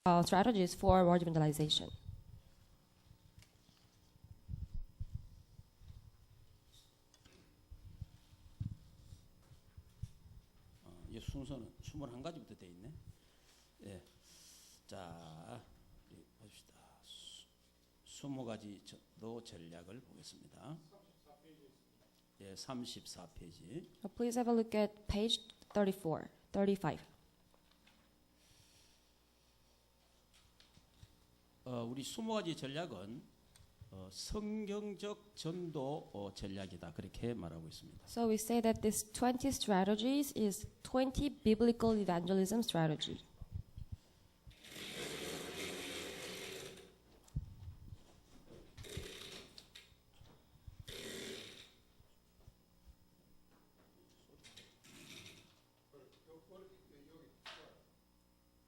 strategies for world evangelization. 이 순서는 21가지부터 돼 있네. 예. 자, 우리 봅시다. 20가지 전도 전략을 보겠습니다. 예, 34페이지. Please have a look at page 34, 35. 우리 20가지 전략은 성경적 전도 전략이다. 그렇게 말하고 있습니다. So we say that this 20 strategies is 20 biblical evangelism strategy.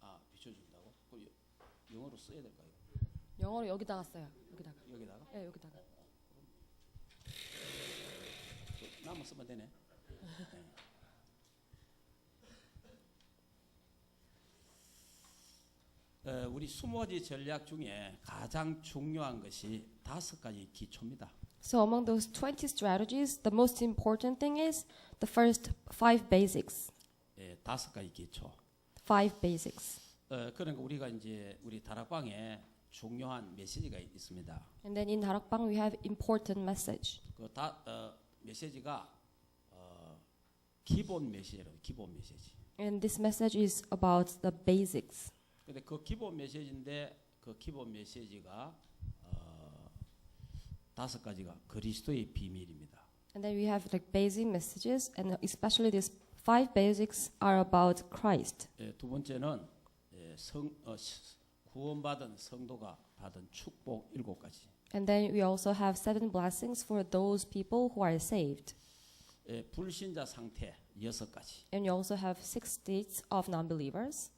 아, 비춰준다고? 그럼 영어로 써야 될까요? 영어로 여기다가 써요. 여기다가. 여기다가? 네, 여기다가. 나만 쓰면 되네. 우리 20가지 전략 중에 가장 중요한 것이 5가지 기초입니다. So among those 20 strategies, the most important thing is the first 5 basics. 예, 5가지 기초. 5 basics. 그러니까 우리가 이제 우리 다락방에 중요한 메시지가 있습니다. And then in Darakbang we have important message. 그 메시지가 기본 메시지로 기본 메시지. And this message is about the basics. 근데 그 기본 메시지인데 그 기본 메시지가 5가지가 그리스도의 비밀입니다. And then we have like basic messages, and especially these 5 basics are about Christ. 예, 두 번째는 구원받은 성도가 받은 축복 7가지. And then we also have 7 blessings for those people who are saved. 예, 불신자 상태 6가지. And we also have 6 states of non-believers.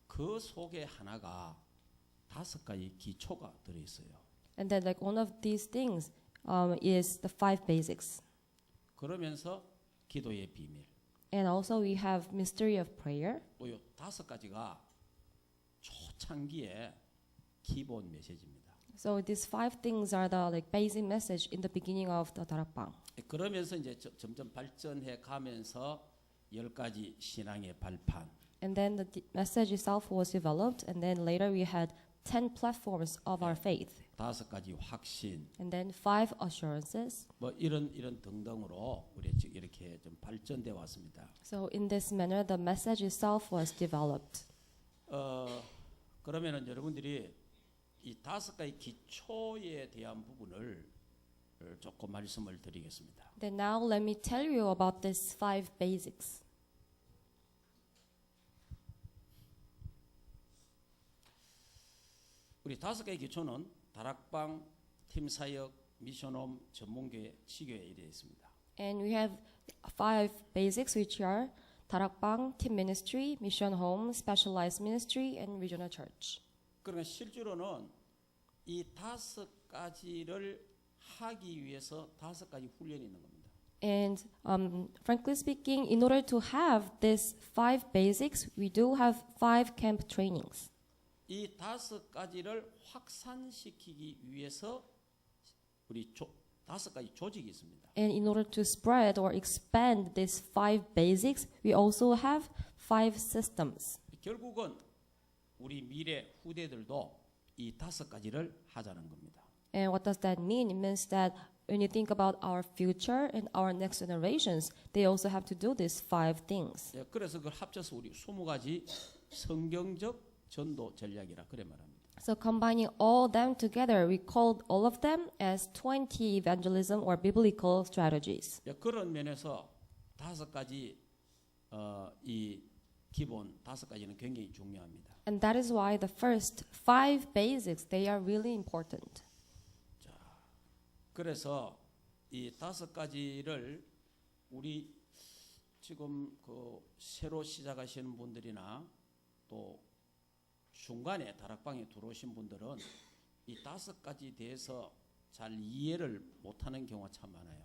그 속에 하나가 5가지 기초가 들어 있어요. And then like one of these things is the 5 basics. 그러면서 기도의 비밀. And also we have mystery of prayer. 이 5가지가 초창기의 기본 메시지입니다. So these 5 things are the like basic message in the beginning of the Darakbang. 그러면서 이제 점점 발전해 가면서 10가지 신앙의 발판. And then the message itself was developed, and then later we had 10 platforms of our faith. 5가지 확신. And then 5 assurances. 뭐 이런 등등으로 우리 지금 이렇게 좀 발전돼 왔습니다. So in this manner, the message itself was developed. 그러면은 여러분들이 이 5가지 기초에 대한 부분을 조금 말씀을 드리겠습니다. Then now let me tell you about these 5 basics. 우리 5가지 기초는 다락방, 팀 사역, 미션홈, 전문교회, 치교회에 이르어 있습니다. And we have 5 basics, which are Darakbang, team ministry, mission home, specialized ministry, and regional church. 그러니까 실제로는 이 5가지를 하기 위해서 5가지 훈련이 있는 겁니다. And frankly speaking, in order to have these 5 basics, we do have 5 camp trainings. 이 5가지를 확산시키기 위해서 우리 5가지 조직이 있습니다. And in order to spread or expand these 5 basics, we also have 5 systems. 결국은 우리 미래 후대들도 이 5가지를 하자는 겁니다. And what does that mean? It means that when you think about our future and our next generations, they also have to do these 5 things. 예, 그래서 그걸 합쳐서 우리 20가지 성경적 전도 전략이라 그래 말합니다. So combining all them together, we called all of them as 20 evangelism or biblical strategies. 예, 그런 면에서 5가지 이 기본 5가지는 굉장히 중요합니다. And that is why the first 5 basics, they are really important. 자, 그래서 이 5가지를 우리 지금 그 새로 시작하시는 분들이나 또 중간에 다락방에 들어오신 분들은 이 5가지에 대해서 잘 이해를 못하는 경우가 참 많아요.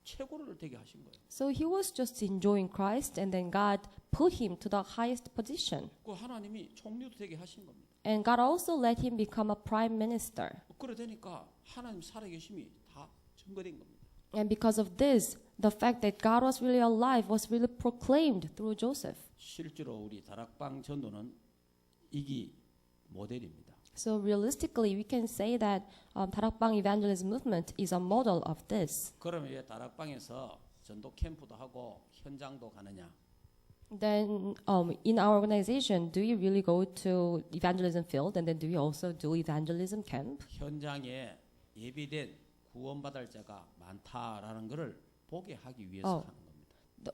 최고를 되게 하신 거예요. So he was just enjoying Christ, and then God put him to the highest position. 그 하나님이 총리도 되게 하신 겁니다. And God also let him become a prime minister. 그래 되니까 하나님 살아계심이 다 증거된 겁니다. And because of this, the fact that God was really alive was really proclaimed through Joseph. 실제로 우리 다락방 전도는 이기 모델입니다. So realistically, we can say that 다락방 evangelism movement is a model of this. 그러면 왜 다락방에서 전도 캠프도 하고 현장도 가느냐? Then in our organization, do you really go to evangelism field, and then do you also do evangelism camp? 현장에 예비된 구원받을 자가 많다라는 것을 보게 하기 위해서 하는 겁니다.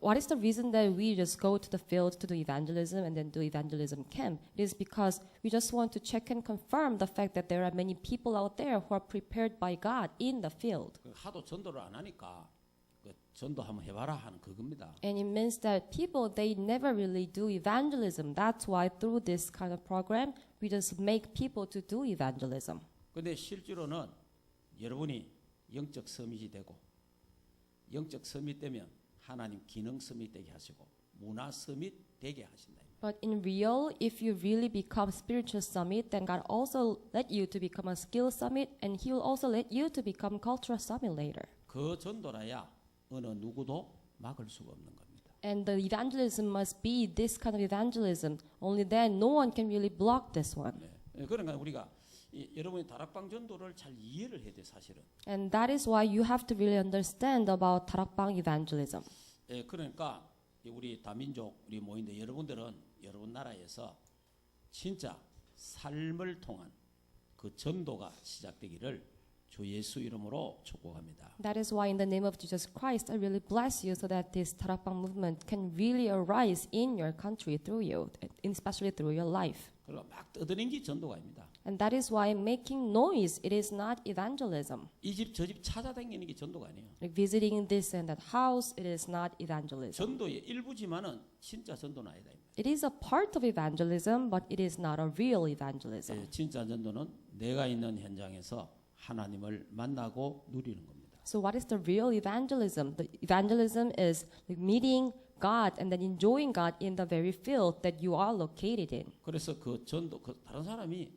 What is the reason that we just go to the field to do evangelism and then do evangelism camp? It is because we just want to check and confirm the fact that there are many people out there who are prepared by God in the field. 하도 전도를 안 하니까 그 전도 한번 해봐라 하는 그겁니다. And it means that people, they never really do evangelism. That's why through this kind of program, we just make people to do evangelism. 근데 실제로는 여러분이 영적 서밋이 되고 영적 서밋 되면 하나님 기능 서밋 되게 하시고 문화 서밋 되게 하신다. But in real, if you really become spiritual summit, then God also let you to become a skill summit, and He will also let you to become cultural summit later. 그 전도라야 어느 누구도 막을 수가 없는 겁니다. And the evangelism must be this kind of evangelism. Only then, no one can really block this one. 네. 그러니까 우리가 여러분이 다락방 전도를 잘 이해를 해야 돼 사실은. And that is why you have to really understand about 다락방 evangelism. 예, 그러니까 우리 다민족 우리 모인데 여러분들은 여러분 나라에서 진짜 삶을 통한 그 전도가 시작되기를 주 예수 이름으로 축복합니다. That is why in the name of Jesus Christ, I really bless you so that this 다락방 movement can really arise in your country through you, especially through your life. 그리고 막 떠드는 게 전도가 아닙니다. And that is why making noise, it is not evangelism. 이 집 저 집 찾아다니는 게 전도가 아니에요. Like visiting this and that house, it is not evangelism. 전도의 일부지만은 진짜 전도는 아니다. It is a part of evangelism, but it is not a real evangelism. 예, 진짜 전도는 내가 있는 현장에서 하나님을 만나고 누리는 겁니다. So what is the real evangelism? The evangelism is like meeting God and then enjoying God in the very field that you are located in. 그래서 그 전도 그 다른 사람이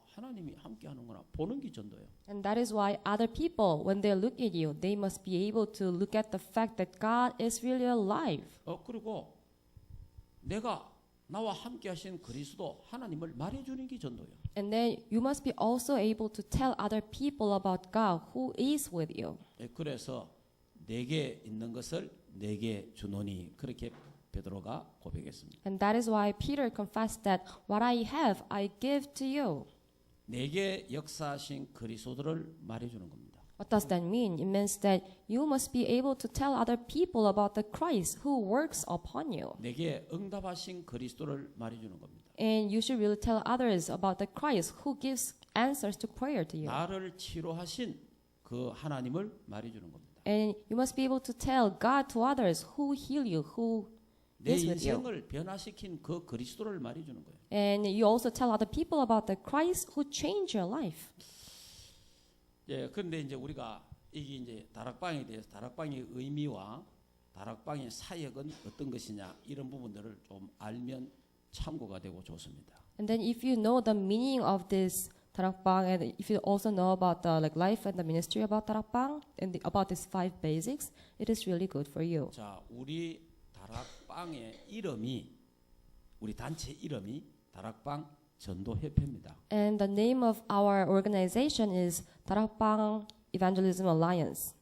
하나님이 함께 하는구나 보는 게 전도예요. And that is why other people, when they look at you, they must be able to look at the fact that God is really alive. 그리고 내가 나와 함께 하신 그리스도 하나님을 말해주는 게 전도예요. And then you must be also able to tell other people about God who is with you. 그래서 내게 있는 것을 내게 주노니 그렇게 베드로가 고백했습니다. And that is why Peter confessed that what I have, I give to you. 내게 역사하신 그리스도를 말해주는 겁니다. What does that mean? It means that you must be able to tell other people about the Christ who works upon you. 내게 응답하신 그리스도를 말해주는 겁니다. And you should really tell others about the Christ who gives answers to prayer to you. 나를 치료하신 그 하나님을 말해주는 겁니다. And you must be able to tell God to others who heal you, who 내 is with you. 인생을 변화시킨 그 그리스도를 말해주는 거예요. And you also tell other people about the Christ who changed your life. 예, 그런데 이제 우리가 이게 이제 다락방에 대해서 다락방의 의미와 다락방의 사역은 어떤 것이냐 이런 부분들을 좀 알면 참고가 되고 좋습니다. And then if you know the meaning of this 다락방, and if you also know about the life and the ministry about 다락방 and about these 5 basics, it is really good for you. 자, 우리 다락방의 이름이 우리 단체 이름이 다락방 전도협회입니다. And the name of our organization is 다락방 Evangelism Alliance.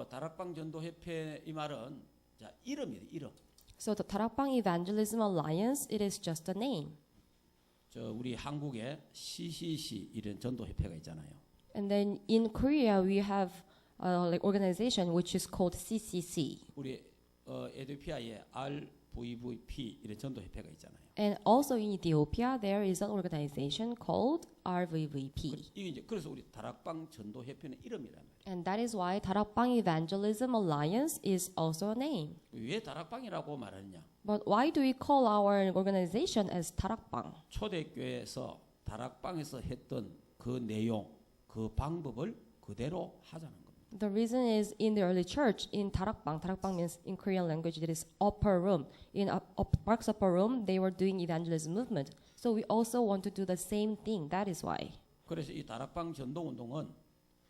다락방 전도협회 이 말은 자, 이름이에요, 이름. So the 다락방 Evangelism Alliance, it is just a name. 저 우리 한국에 CCC 이런 전도협회가 있잖아요. And then in Korea we have like organization which is called CCC. 우리 에티오피아에 RVVP 이런 전도협회가 있잖아요. And also in Ethiopia there is an organization called RVVP. 이게 이제 그래서 우리 다락방 전도협회는 이름이란 말이에요. And that is why 다락방 Evangelism Alliance is also a name. 왜 다락방이라고 말하느냐? But why do we call our organization as 다락방? 초대교회에서 다락방에서 했던 그 내용, 그 방법을 그대로 하자는 겁니다. The reason is in the early church in 다락방. 다락방 means in Korean language it is upper room. In Park's upper room they were doing evangelism movement. So we also want to do the same thing. That is why. 그래서 이 다락방 전도 운동은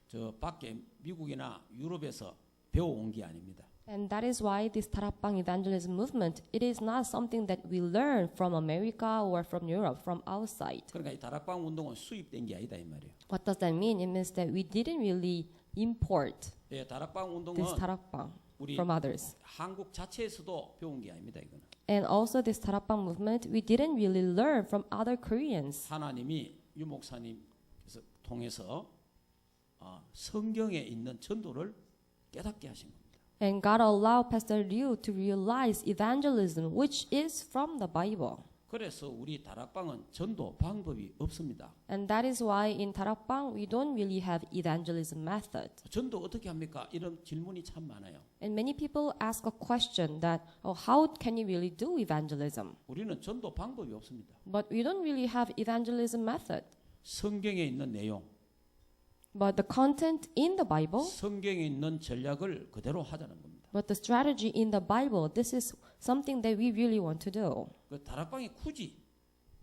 저 밖에 미국이나 유럽에서 배워온 게 아닙니다. And that is why this 다락방 evangelism movement, it is not something that we learn from America or from Europe, from outside. 그러니까 이 다락방 운동은 수입된 게 아니다 이 말이에요. What does that mean? It means that we didn't really import 예, 다락방 운동은 this 다락방 우리 from others. 한국 자체에서도 배운 게 아닙니다 이거는. And also this 다락방 movement, we didn't really learn from other Koreans. 하나님이 유 목사님께서 통해서 성경에 있는 전도를 깨닫게 하신 겁니다. And God allowed Pastor Liu to realize evangelism, which is from the Bible. 그래서 우리 다락방은 전도 방법이 없습니다. And that is why in 다락방 we don't really have evangelism method. 전도 어떻게 합니까? 이런 질문이 참 많아요. And many people ask a question that, how can you really do evangelism? 우리는 전도 방법이 없습니다. But we don't really have evangelism method. 성경에 있는 내용, But the content in the Bible, 성경에 있는 전략을 그대로 하자는 겁니다. but the strategy in the Bible, this is something that we really want to do. 그 다락방이 굳이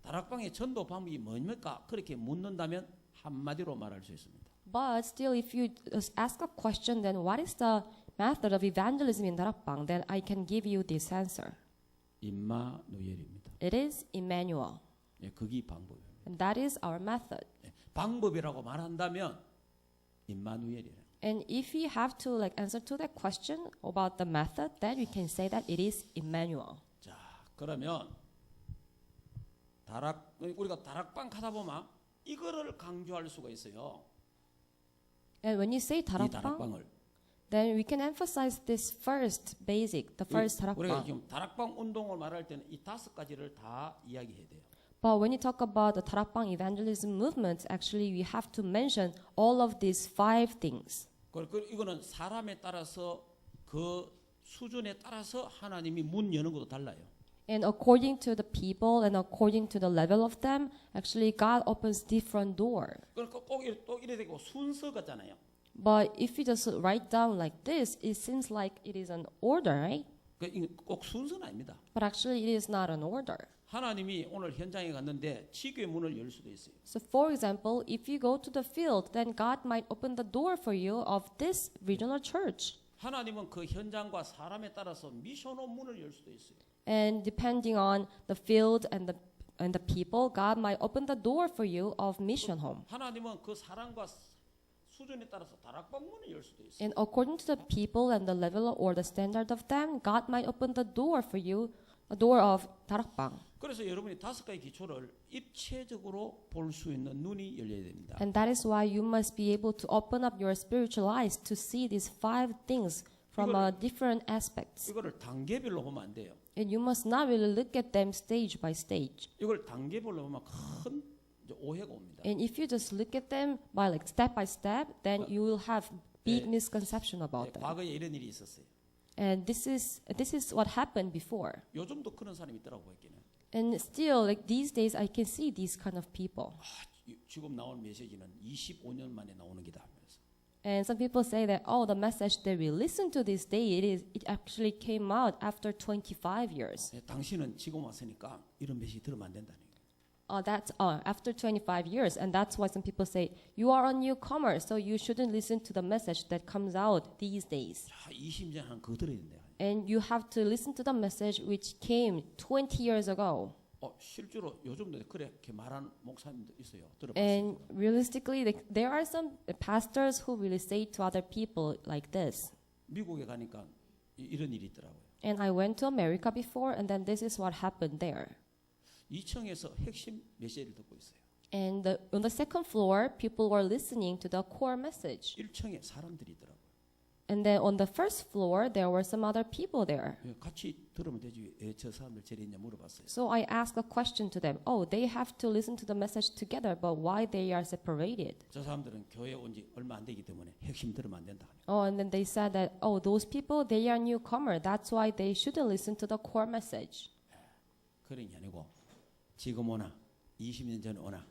다락방의 전도 방법이 뭡니까? 그렇게 묻는다면 한마디로 말할 수 있습니다. But still, if you ask a question, then what is the method of evangelism in 다락방? Then I can give you this answer. 임마누엘입니다. It is Emmanuel. 예, 그게 방법이에요. And that is our method. 예, 방법이라고 말한다면 임마누엘이에요. And if we have to answer to that question about the method, then we can say that it is Emmanuel. 자, 그러면 우리가 다락방 하다 보면 이거를 강조할 수가 있어요. And when you say 이 다락방, 다락방을 then we can emphasize this first basic, the first 우리가 다락방. 지금 다락방 운동을 말할 때는 이 5가지를 다 이야기해야 돼요. But when you talk about the 다락방 evangelism movement, actually we have to mention all of these 5 things. 이거는 사람에 따라서 그 수준에 따라서 하나님이 문 여는 것도 달라요. And according to the people and according to the level of them, actually God opens different door. 그러니까 꼭 이래 되고 순서 같잖아요. But if you just write down like this, it seems like it is an order, right? 꼭 순서는 아닙니다. But actually it is not an order. 하나님이 오늘 현장에 갔는데 지교의 문을 열 수도 있어요. So for example, if you go to the field, then God might open the door for you of this regional church. 하나님은 그 현장과 사람에 따라서 미션홈 문을 열 수도 있어요. And depending on the field and the people, God might open the door for you of mission home. 하나님은 그 사람과 수준에 따라서 다락방 문을 열 수도 있어요. And according to the people and the level or the standard of them, God might open the door for you, a door of 다락방. 그래서 여러분이 5가지 기초를 입체적으로 볼 수 있는 눈이 열려야 됩니다. And that is why you must be able to open up your spiritual eyes to see these 5 things from different aspects. 이거를 단계별로 보면 안 돼요. And you must not really look at them stage by stage. 이걸 단계별로 보면 큰 오해가 옵니다. And if you just look at them by step by step, then you will have big misconception about them. 과거에 이런 일이 있었어요. And this is what happened before. 요즘도 그런 사람이 있더라고 보기에는. And still, these days, I can see these kind of people. 지금 나온 메시지는 25년 만에 나오는 기다 하면서. And some people say that, the message that we listen to this day, it actually came out after 25 years. 당신은 지금 왔으니까 이런 메시지 들으면 안 된다는 거예요. That's after 25 years. And that's why some people say, you are a newcomer, so you shouldn't listen to the message that comes out these days. 20년 한 그거 들어야 된다. And you have to listen to the message which came 20 years ago. 실제로 요즘도 그렇게 말하는 목사님도 있어요. And 들어봤어요. realistically, there are some pastors who really say to other people like this. 미국에 가니까 이런 일이 있더라고요. And I went to America before, and then this is what happened there. 2층에서 핵심 메시지를 듣고 있어요. And on the second floor, people were listening to the core message. 1층에 사람들이 있더라고요. And then on the first floor, there were some other people there. 같이 들으면 되지 왜 저 사람들 저리 있냐 물어봤어요. So I asked a question to them. They have to listen to the message together, but why they are separated? 저 사람들은 교회 온 지 얼마 안 되기 때문에 핵심 들으면 안 된다. And then they said that, those people, they are newcomer. That's why they shouldn't listen to the core message. 그런 게 아니고 지금 오나 20년 전에 오나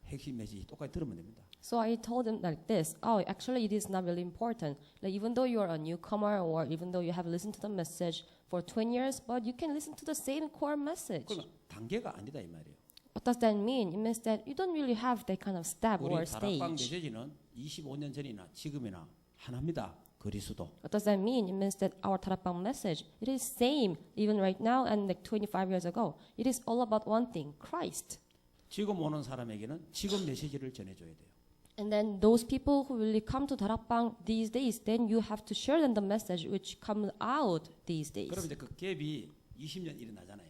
핵심 메시지 똑같이 들으면 됩니다. So I told them like this, oh, actually it is not really important. Like even though you are a newcomer or even though you have listened to the message for 20 years, but you can listen to the same core message. 그러면 단계가 아니다 이 말이에요. What does that mean? It means that you don't really have that kind of step or 우리 다락방 stage. 메시지는 25년 전이나 지금이나 하나입니다. 그리스도. What does that mean? It means that our Tarapang message, it is same even right now and like 25 years ago. It is all about one thing, Christ. 지금 오는 사람에게는 지금 메시지를 전해줘야 돼요. And then those people who really come to Tarapang these days, then you have to share them the message which come out these days. 그럼 이제 그 갭이 20년 일어나잖아요.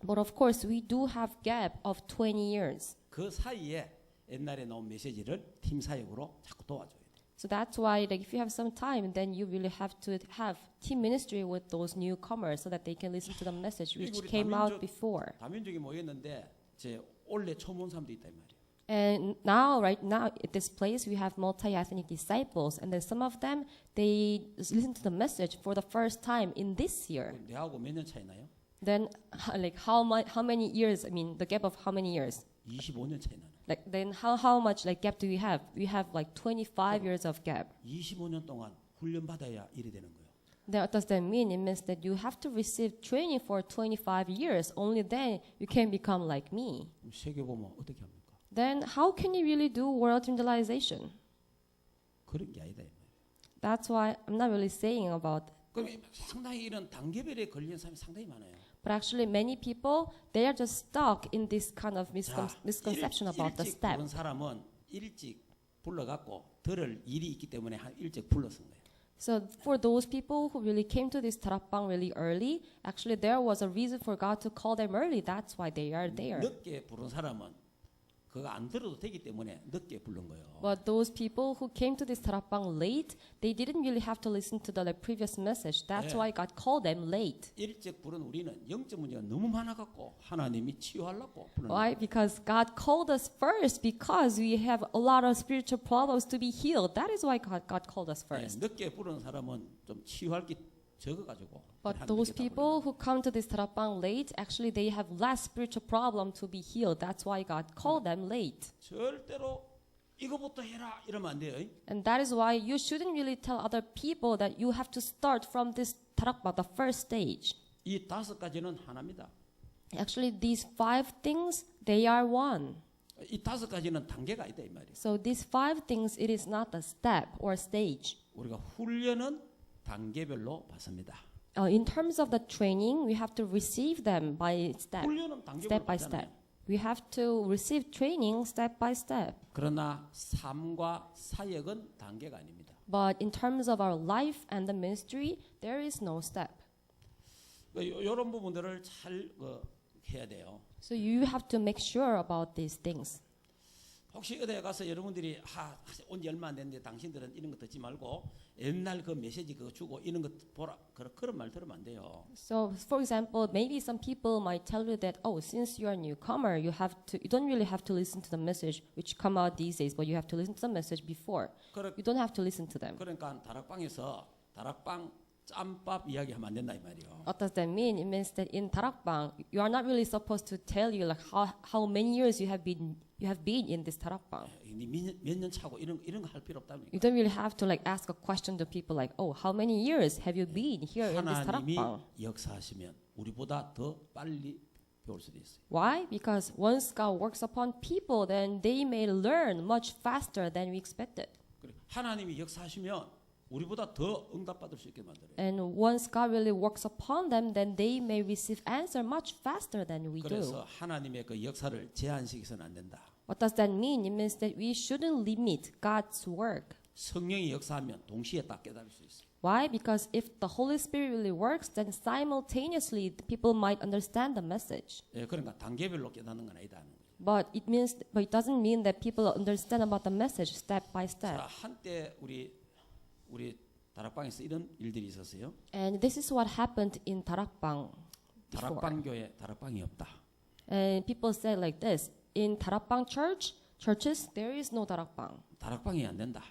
But of course, we do have gap of 20 years. 그 사이에 옛날에 나온 메시지를 팀 사역으로 자꾸 도와줘야 돼요. So that's why like, if you have some time, then you really have to have team ministry with those newcomers so that they can listen to the message which 우리 came out before. 다민족이 모였는데 제 올해 처음 온 사람도 있다 이 말이에요. And now, right now, at this place, we have multi-ethnic disciples, and then some of them, they listen to the message for the first time in this year. 내하고 몇 년 차이 나요? Then, like, how many years? I mean, the gap of how many years? 25년 차이 나네. Like, then how much like gap do we have? We have like 25 years of gap. 25년 동안 훈련 받아야 일이 되는 거예요. Then what does that mean? It means that you have to receive training for 25 years. Only then you can become like me. 세계 보면 어떻게 합니까? Then how can you really do world evangelization? 그런 게 아니다 이 말이에요. That's why I'm not really saying about. 그럼 상당히 이런 단계별에 걸리는 사람이 상당히 많아요. But actually, many people they are just stuck in this kind of misconception about the 일찍 step. 부른 사람은 일찍 불러갖고 들을 일이 있기 때문에 일찍 불렀은 거예요. So for those people who really came to this Tarapang really early, actually there was a reason for God to call them early. That's why they are there. 늦게 부른 사람은 그거 안 들어도 되기 때문에 늦게 부른 거예요. But those people who came to this Tarapang late, they didn't really have to listen to the like, previous message. That's 네. why God called them late. 일찍 부른 우리는 영적 문제가 너무 많아갖고 하나님이 치유하려고 부르는 Why? 거예요. Because God called us first because we have a lot of spiritual problems to be healed. That is why God called us first. 늦게 부른 사람은 좀 치유할 게 적어가지고. But 하나님께 those 다 people who come to this Tarapang late, actually they have less spiritual problem to be healed. That's why God called them late. 절대로 이거부터 해라 이러면 안 돼요. And that is why you shouldn't really tell other people that you have to start from this Tarapang, the first stage. 이 5가지는 하나입니다. Actually, these 5 things, they are one. 이 5가지는 단계가 있다 이 말이에요. So these 5 things, it is not a step or stage. 우리가 훈련은 단계별로 받습니다. In terms of the training, we have to receive them by step 훈련은 by 단계별로 step. 받잖아요. We have to receive training step by step. 그러나 삶과 사역은 단계가 아닙니다. But in terms of our life and the ministry, there is no step. 이런 부분들을 잘 해야 돼요. So you have to make sure about these things. 혹시 어디에 가서 여러분들이 온 지 얼마 안 됐는데 당신들은 이런 거 듣지 말고 옛날 그 메시지 그거 주고 이런 거 보라 그런 말 들으면 안 돼요. So, for example, maybe some people might tell you that, oh, since you are a newcomer, you don't really have to listen to the message which come out these days, but you have to listen to the message before. You don't have to listen to them. 그러니까 다락방에서 다락방 짬밥 이야기하면 안 된다 이 말이에요. What does that mean? It means that in Tarakbang, you are not really supposed to tell you like how many years you have been in this Tarakbang. 몇 년 차고 이런 거 할 필요 없다는 You don't really have to like ask a question to people like, oh, how many years have you been here in this 하나님이 Tarakbang? 역사하시면 우리보다 더 빨리 배울 수도 있어요. Why? Because once God works upon people, then they may learn much faster than we expected. 그래, 하나님이 역사하시면 우리보다 더 응답받을 수 있게 만들어요. And once God really works upon them, then they may receive answer much faster than we do. 그래서 하나님의 그 역사를 제한시켜서는 안 된다. What does that mean? It means that we shouldn't limit God's work. 성령이 역사하면 동시에 다 깨달을 수 있어요. Why? Because if the Holy Spirit really works, then simultaneously the people might understand the message. 예, 그러니까 단계별로 깨닫는 건 아니다는 거예요. But it doesn't mean that people understand about the message step by step. 자, 한때 우리 다락방에서 이런 일들이 있었어요. And this is what happened in Tarakbang before. 다락방 교회 다락방이 없다. And people said like this, in Tarakbang churches, there is no Tarakbang. 다락방이 안 된다.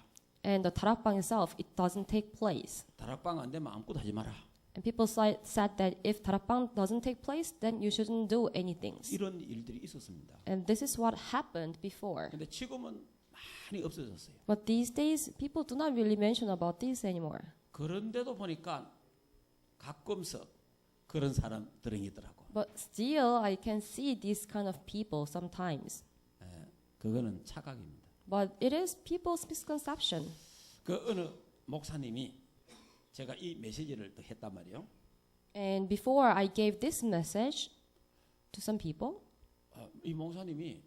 And the Tarakbang itself, it doesn't take place. 다락방 안 되면 아무것도 하지 마라. And people said that if 다락방 doesn't take place, then you shouldn't do anything. 이런 일들이 있었습니다. And this is what happened before. 근데 지금은 많이 없어졌어요. But these days, people do not really mention about this anymore. 그런데도 보니까 가끔씩 그런 사람들이 있더라고. But still, I can see these kind of people sometimes. 그거는 착각입니다. But it is people's misconception. 그 어느 목사님이 제가 이 메시지를 또 했단 말이에요. And before I gave this message to some people, 이 목사님이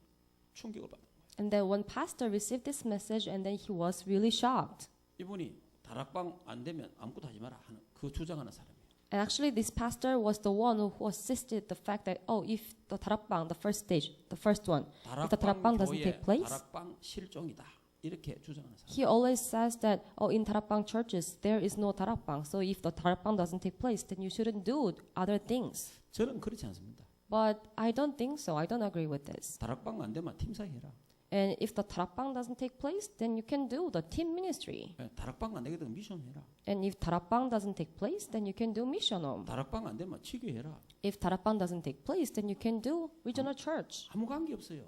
충격을 받은 거예요. and then one pastor received this message, and then he was really shocked. 이분이 다락방 안 되면 아무것도 하지 마라 하는 그 주장하는 사람이에요. And actually, this pastor was the one who assisted the fact that, if the 다락방, the first stage, the first one, if the 다락방 doesn't 교회, take place, 다락방 실종이다. 이렇게 주장하는 사람. he always says that, in 다락방 churches, there is no 다락방. So if the 다락방 doesn't take place, then you shouldn't do other things. 저는 그렇지 않습니다. But I don't think so. I don't agree with this. 다락방 안 되면 팀사회 해라. And if the 다락방 doesn't take place, then you can do the team ministry. 다락방 안 되거든 미션 해라. And if 다락방 doesn't take place, then you can do mission home. 다락방 안 되면 치교해라. If 다락방 doesn't take place, then you can do regional church. 아무 관계 없어요.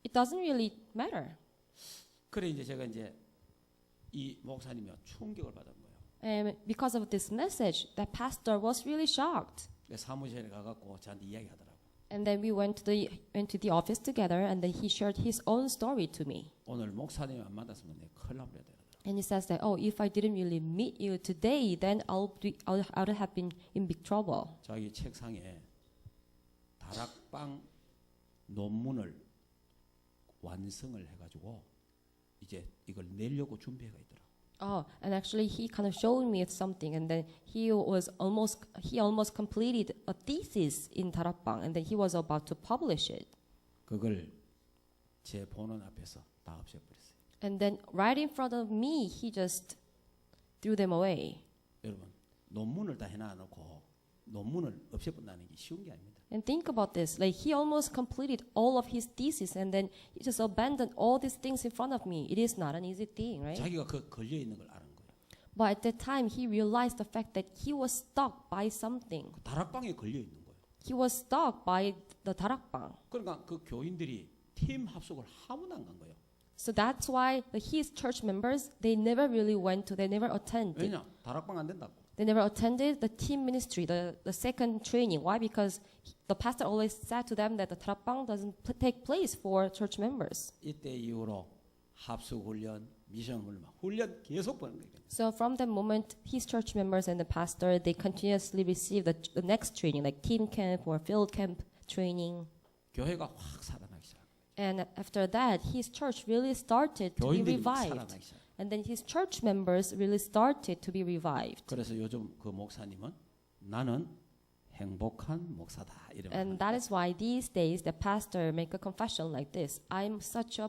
It doesn't really matter. 그래 이제 제가 이제 이 목사님이 충격을 받은 거예요. And because of this message, that pastor was really shocked. 사무실에 가갖고 저한테 이야기하더라고. And then we went to the office together, and then he shared his own story to me. 오늘 목사님 안 만났으면 내가 큰일 날 뻔했다. And he says that, if I didn't really meet you today, then I would have been in big trouble. 자기 책상에 다락방 논문을 완성을 해가지고 이제 이걸 내려고 준비해가 있더라고. And actually he kind of showed me something, and then he almost completed a thesis in 다락방, and then he was about to publish it. 그걸 제 보는 앞에서 다 없애버렸어요. And then right in front of me, he just threw them away. 여러분 논문을 다 해놔놓고 논문을 없애본다는 게 쉬운 게 아닙니다. And think about this, like he almost completed all of his thesis, and then he just abandoned all these things in front of me. It is not an easy thing, right? 자기가 그 걸려 있는 걸 아는 거예요. But at that time, he realized the fact that he was stuck by something. 그 다락방에 걸려 있는 거예요. He was stuck by the 다락방. 그러니까 그 교인들이 팀 합숙을 한 번도 안 간 거예요. So that's why his church members, they never attended. 왜냐? 다락방 안 된다고. They never attended the team ministry, the second training. Why? Because the pastor always said to them that the 다락방 doesn't take place for church members. 이때 이후로 합숙 훈련, 미션 훈련 계속 보는 거예요. So from that moment, his church members and the pastor, they continuously receive the next training, like team camp or field camp training. 교회가 확 살아나기 시작. And after that, his church really started to be 교인들이 막 revived. 살아나기 시작. And then his church members really started to be revived. 그래서 요즘 그 목사님은 나는 행복한 목사다 이런. And that is why these days the pastor make a confession like this. I'm such a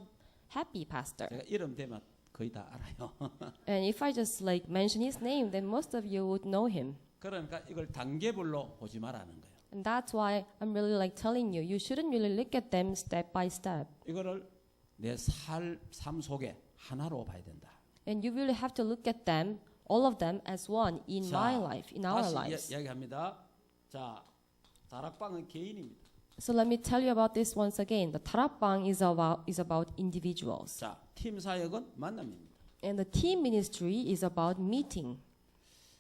happy pastor. 제가 이름 대면 거의 다 알아요. And if I just like mention his name, then most of you would know him. 그러니까 이걸 단계별로 보지 말라는 거예요. And that's why I'm really like telling you, you shouldn't really look at them step by step. 이거를 내 삶 속에 하나로 봐야 된다. And you really have to look at them, all of them, as one in my life, in our 다시 lives. 이야기합니다. 자, 다락방은 개인입니다. So let me tell you about this once again. The 다락방 is about individuals. 자, 팀 사역은 만남입니다. And the team ministry is about meeting.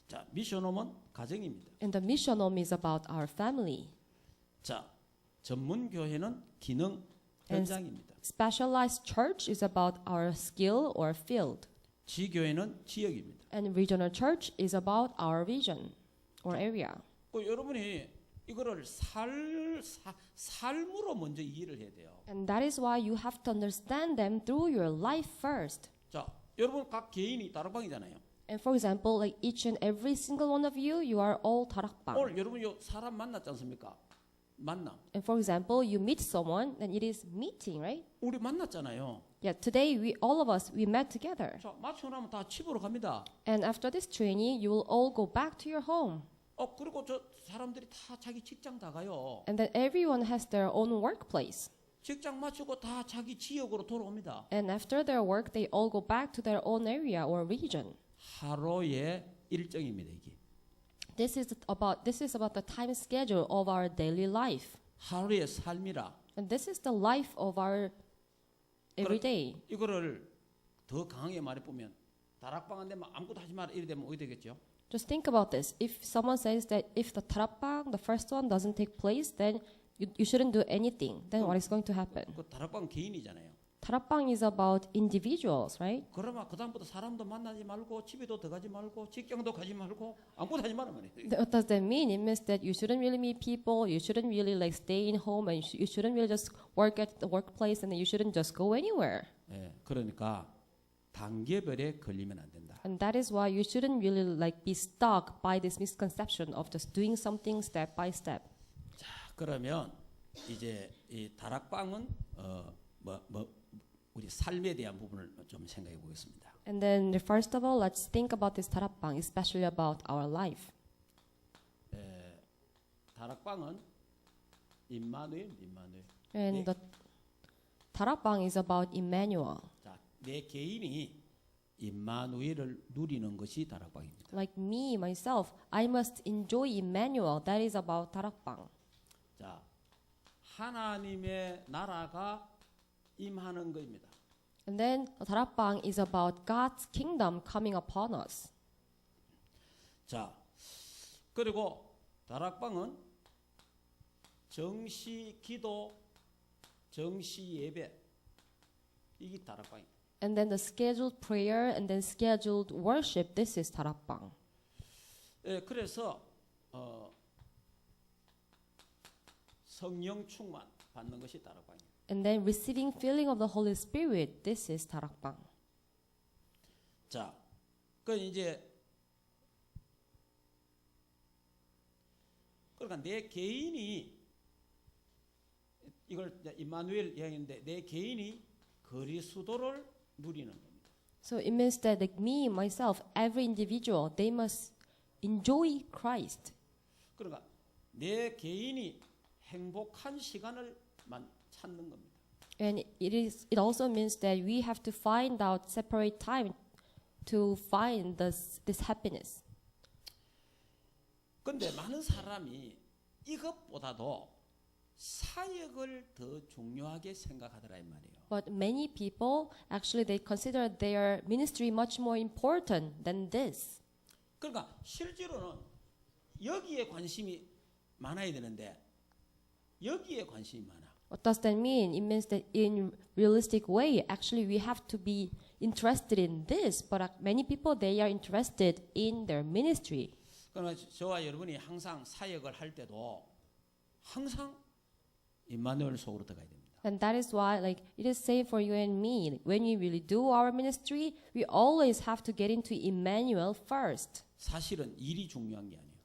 자, 미션홈은 가정입니다. And the mission home is about our family. 자, 전문 교회는 기능 현장입니다. Specialized church is about our skill or field. 지교회는 지역입니다. And regional church is about our region or area. 여러분이 이거를 삶으로 먼저 이해를 해야 돼요. And that is why you have to understand them through your life first. 자, 여러분 각 개인이 다락방이잖아요. And for example, like each and every single one of you, you are all 다락방. 오늘 여러분 요 사람 만났지 않습니까? 만남. And for example, you meet someone, then it is meeting, right? 우리 만났잖아요. Yeah, today all of us, we met together. 자, 마치고 나면 다 집으로 갑니다. And after this training, you will all go back to your home. 그리고 저 사람들이 다 자기 직장 다 가요. And then everyone has their own workplace. 직장 마치고 다 자기 지역으로 돌아옵니다. And after their work, they all go back to their own area or region. 하루의 일정입니다, 이게. This is about the time schedule of our daily life. 하루의 삶이라. And this is the life of our everyday. 이거를 더 강하게 말해 보면 다락방 안 되면 아무것도 하지 마라 이래 되면 어떻게 되겠죠? Just think about this. If someone says that if the tarapang, the first one, doesn't take place, then you shouldn't do anything. Then what is going to happen? 그 다락방 개인이잖아요. Tarapang is about individuals, right? 그러면 그다음부터 사람도 만나지 말고 집에도 들어가지 말고 직장도 가지 말고 아무것도 하지 말란 말이에요. What does that mean? It means that you shouldn't really meet people, you shouldn't really like stay in home, and you shouldn't really just work at the workplace, and then you shouldn't just go anywhere. 예, 그러니까 단계별에 걸리면 안 된다. And that is why you shouldn't really like be stuck by this misconception of just doing something step by step. 자, 그러면 이제 이 다락방은 우리 삶에 대한 부분을 좀 생각해 보겠습니다. And then first of all, let's think about this tarapang, especially about our life. 다락방은 임마누엘. And the tarapang is about Emmanuel. 자, 내 개인이 임마누엘을 누리는 것이 다락방입니다. Like me, myself, I must enjoy Emmanuel. That is about tarapang. 자, 하나님의 나라가 임하는 것입니다. And then tarapang is about God's kingdom coming upon us. 자, 그리고 다락방은 정시 기도, 정시 예배 이게 다락방입니다. And then the scheduled prayer and then scheduled worship. This is tarapang. 예, 그래서 성령 충만 받는 것이 다락방입니다. And then receiving filling of the Holy Spirit. This is tarapang. 자, 그 이제 그러니까 내 개인이 이걸 임마누엘 이야기인데 내 개인이 그리스도를 누리는 겁니다. So it means that like me, myself, every individual, they must enjoy Christ. 그러니까 내 개인이 행복한 시간을만 찾는 겁니다. And it also means that we have to find out separate time to find this happiness. 근데 많은 사람이 이것보다도 사역을 더 중요하게 생각하더라 이 말이에요. But many people actually they consider their ministry much more important than this. 그러니까 실제로는 여기에 관심이 많아야 되는데 여기에 관심이 많아. What does that mean? It means that in realistic way, actually we have to be interested in this, but many people they are interested in their ministry. 그러나 저와 여러분이 항상 사역을 할 때도 항상 임마누엘 속으로 들어가야 됩니다. And that is why like it is safe for you and me. When we really do our ministry, we always have to get into Emmanuel first. 사실은 일이 중요한 게 아니에요.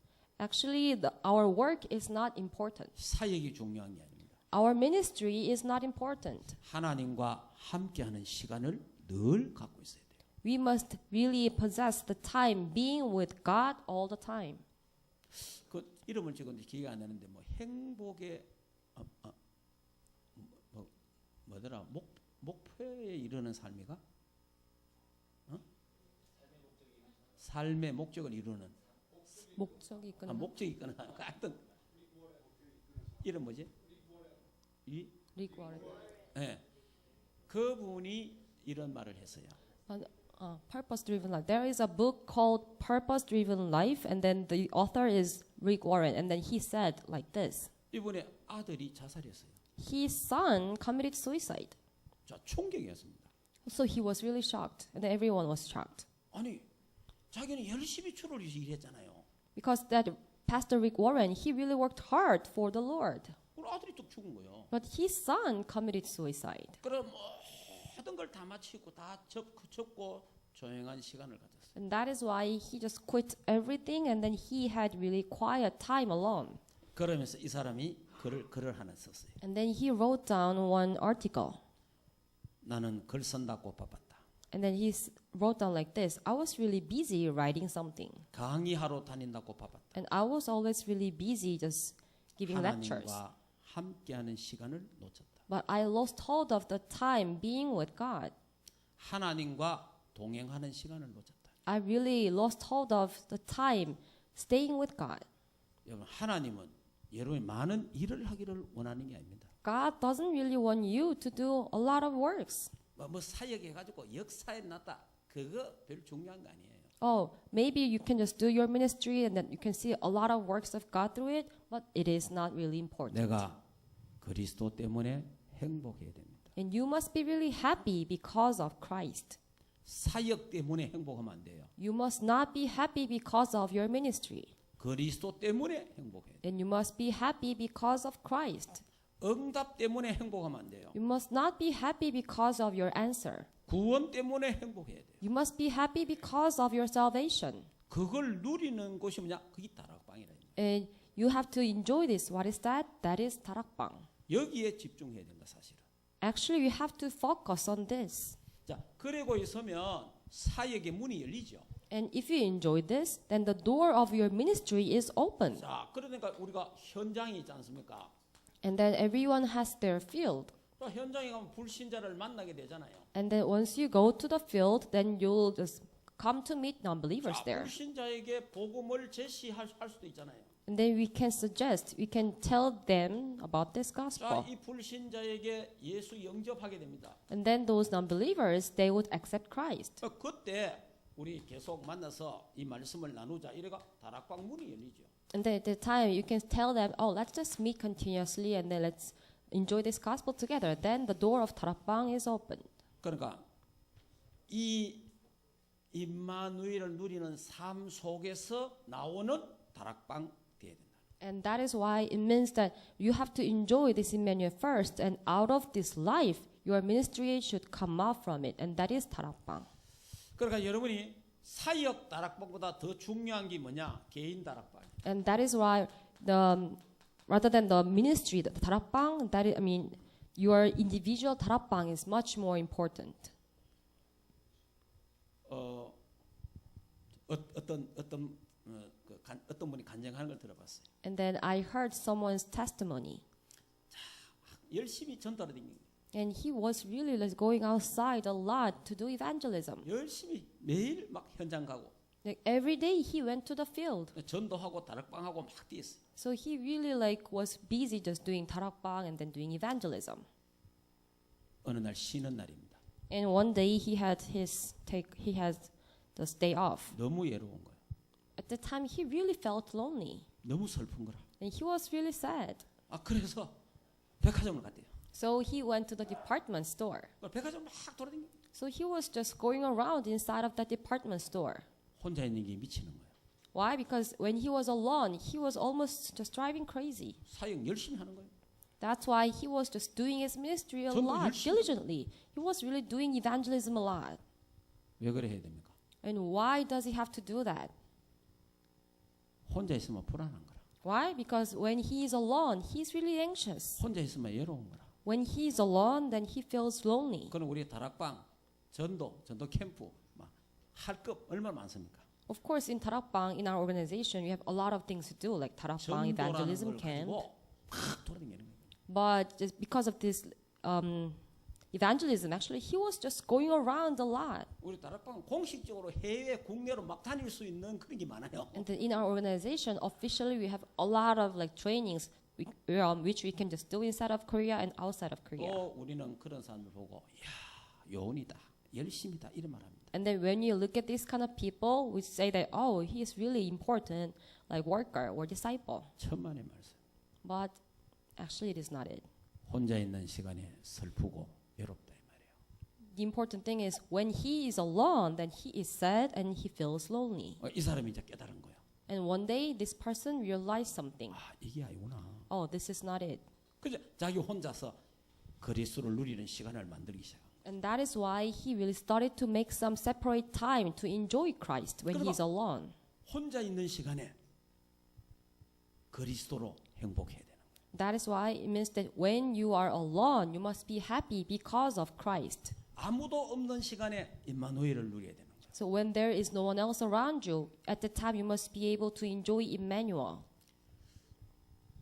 Actually, our work is not important. 사역이 중요한 게 아닙니다. Our ministry is not important. 하나님과 함께하는 시간을 늘 갖고 있어야 돼요. We must really possess the time being with God all the time. 그 이름을 적었는데 기회가 안 나는데 뭐 행복의 뭐더라 목표에 이르는 삶이가 삶의 목적을 이루는 목적이 있거나 목적이 있거나 하여튼 이름 뭐지? 릭 워렌. 네, 그분이 이런 말을 했어요. Purpose-driven life. There is a book called Purpose-driven Life, and then the author is Rick Warren, and then he said like this. 이분의 아들이 자살했어요. His son committed suicide. 자, 충격이었습니다. So he was really shocked, and everyone was shocked. 아니, 자기는 열심히 주를 위해서 일했잖아요. Because that Pastor Rick Warren, he really worked hard for the Lord. 우리 아들이 또 죽은 거예요. But his son committed suicide. 그럼 모든 걸 다 마치고 다 접고 조용한 시간을 가졌어요. And that is why he just quit everything, and then he had really quiet time alone. 그러면서 이 사람이 글을 하나 썼어요. And then he wrote down one article. 나는 글 쓴다고 바빴다. And then he wrote down like this. I was really busy writing something. 강의하러 다닌다고 바빴다. And I was always really busy just giving lectures. 하나님과 함께하는 시간을 놓쳤다. But I lost hold of the time being with God. 하나님과 동행하는 시간을 놓쳤다. I really lost hold of the time staying with God. 여러분 하나님은 여러분이 많은 일을 하기를 원하는 게 아닙니다. God doesn't really want you to do a lot of works. 뭐 사역해가지고 역사에 났다. 그거 별 중요한 거 아니에요. Oh, maybe you can just do your ministry and then you can see a lot of works of God through it, but it is not really important. 내가 그리스도 때문에 행복해야 됩니다. And you must be really happy because of Christ. 사역 때문에 행복하면 안 돼요. You must not be happy because of your ministry. 그리스도 때문에 행복해야 돼요. And you must be happy because of Christ. 응답 때문에 행복하면 안 돼요. You must not be happy because of your answer. 구원 때문에 행복해야 돼요. You must be happy because of your salvation. 그걸 누리는 곳이 뭐냐? 그게 다락방이라. And you have to enjoy this. What is that? That is 다락방. 여기에 집중해야 된다 사실은. Actually, you have to focus on this. 자, 그리고 있으면 사역의 문이 열리죠. And if you enjoy this, then the door of your ministry is open. 자, 그러니까 우리가 현장이 있지 않습니까? And then everyone has their field. 또 현장에 가면 불신자를 만나게 되잖아요. And then once you go to the field, then you'll just come to meet non-believers 자, there. 불신자에게 복음을 제시할 수도 있잖아요. And then we can suggest, we can tell them about this 자, gospel. 이 불신자에게 예수 영접하게 됩니다. And then those non-believers, they would accept Christ. 그때 우리 계속 만나서 이 말씀을 나누자. 이래가 다락방 문이 열리죠. And then at the time, you can tell them, oh, let's just meet continuously and then let's enjoy this gospel together. Then the door of 다락방 is open. 그러니까 이 임마누엘을 누리는 삶 속에서 나오는 다락방 돼야 된다. And that is why it means that you have to enjoy this Emmanuel first, and out of this life, your ministry should come out from it, and that is 다락방. 그러니까 여러분이 사역 다락방보다 더 중요한 게 뭐냐? 개인 다락방. And that is why rather than the ministry, the 다락방, that is, I mean, your individual 다락방 is much more important. 어떤 분이 간증하는 걸 들어봤어요. And then I heard someone's testimony, 열심히 전도를 다니는 거예요. and he was really like going outside a lot to do evangelism. 열심히 매일 막 현장 가고 Like every day he went to the field. 전도하고 다락방하고 막 뛰었어요. So he really like was busy just doing 다락방 and then doing evangelism. 어느 날 쉬는 날입니다. And one day he had the day off. 너무 외로운 거예요. At the time he really felt lonely 너무 슬픈 거라. and he was really sad. 그래서 백화점을 갔대요. So he went to the department store. 백화점 막 돌아다니고 So he was just going around inside of that department store. 혼자 있는 게 미치는 거예요. Why? Because when he was alone, he was almost just driving crazy. 사역 열심히 하는 거예요. That's why he was just doing his ministry a 전도 lot, 열심히. diligently. He was really doing evangelism a lot. 왜 그래 해야 됩니까? And why does he have to do that? 혼자 있으면 불안한 거라. Why? Because when he is alone, he's really anxious. 혼자 있으면 외로운 거라. When he's alone, then he feels lonely. 그럼 우리 다락방, 전도 캠프 할 것 얼마나 많습니까? Of course, in 다락방, in our organization, we have a lot of things to do, like 다락방 전도라는 evangelism 걸 camp. 가지고 막 돌아다니는 거예요. But just because of this evangelism, actually, he was just going around a lot. 우리 다락방은 공식적으로 해외, 국내로 막 다닐 수 있는 그런 게 많아요. And then in our organization, officially, we have a lot of like trainings which we can just do inside of Korea and outside of Korea. 또 우리는 그런 사람을 보고 이야 요원이다, 열심이다 이런 말합니다. And then when you look at these kind of people, we say that, oh, he is really important, like worker or disciple. 천만의 말씀. But actually, it is not it. 혼자 있는 시간에 슬프고 외롭다 이 말이에요. The important thing is when he is alone, then he is sad and he feels lonely. 이 사람이 이제 깨달은 거예요. And one day, this person realized something. 이게 아니구나. Oh, this is not it. 그죠? 자기 혼자서 그리스도를 누리는 시간을 만들기 시작. And that is why he really started to make some separate time to enjoy Christ when he's alone. 혼자 있는 시간에 그리스도로 행복해야 되는 거예요. That is why it means that when you are alone, you must be happy because of Christ. 아무도 없는 시간에 임마누엘을 누려야 되는 거예요. So when there is no one else around you, at the time you must be able to enjoy Emmanuel.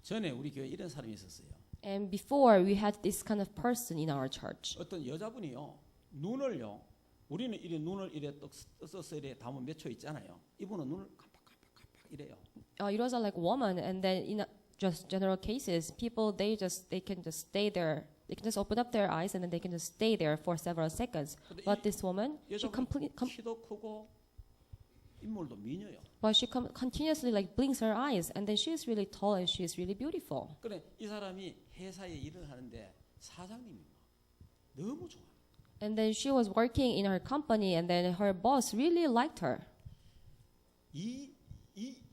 전에 우리 교회에 이런 사람이 있었어요. And before we had this kind of person in our church. 어떤 여자분이요. 우리는 이래 눈을 이래 떠서 이래 담으면 몇 초 있잖아요. 이분은 눈을 깜빡깜빡깜빡 이래요. It was like woman, and then in just general cases, people they can just stay there. They can just open up their eyes and then they can just stay there for several seconds. But this woman, she 키도 크고 인물도 미녀요. but she continuously like blinks her eyes, and then she is really tall and she is really beautiful. 그래 이 사람이 회사에 일을 하는데 사장님이 너무 좋아. And then she was working in her company, and then her boss really liked her 이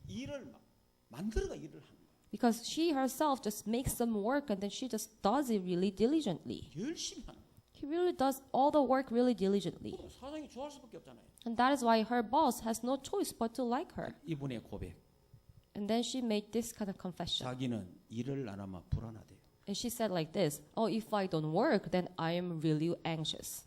일을 막 만들어가 일을 하는 거야. because she herself just makes some work and then she just does it really diligently. 열심히 하는 거야. He really does all the work really diligently. 사장이 좋아할 수밖에 없잖아요. And that is why her boss has no choice but to like her. 이분의 고백. And then she made this kind of confession. 자기는 일을 안 하면 불안하대요. And she said like this, "Oh, if I don't work, then I am really anxious."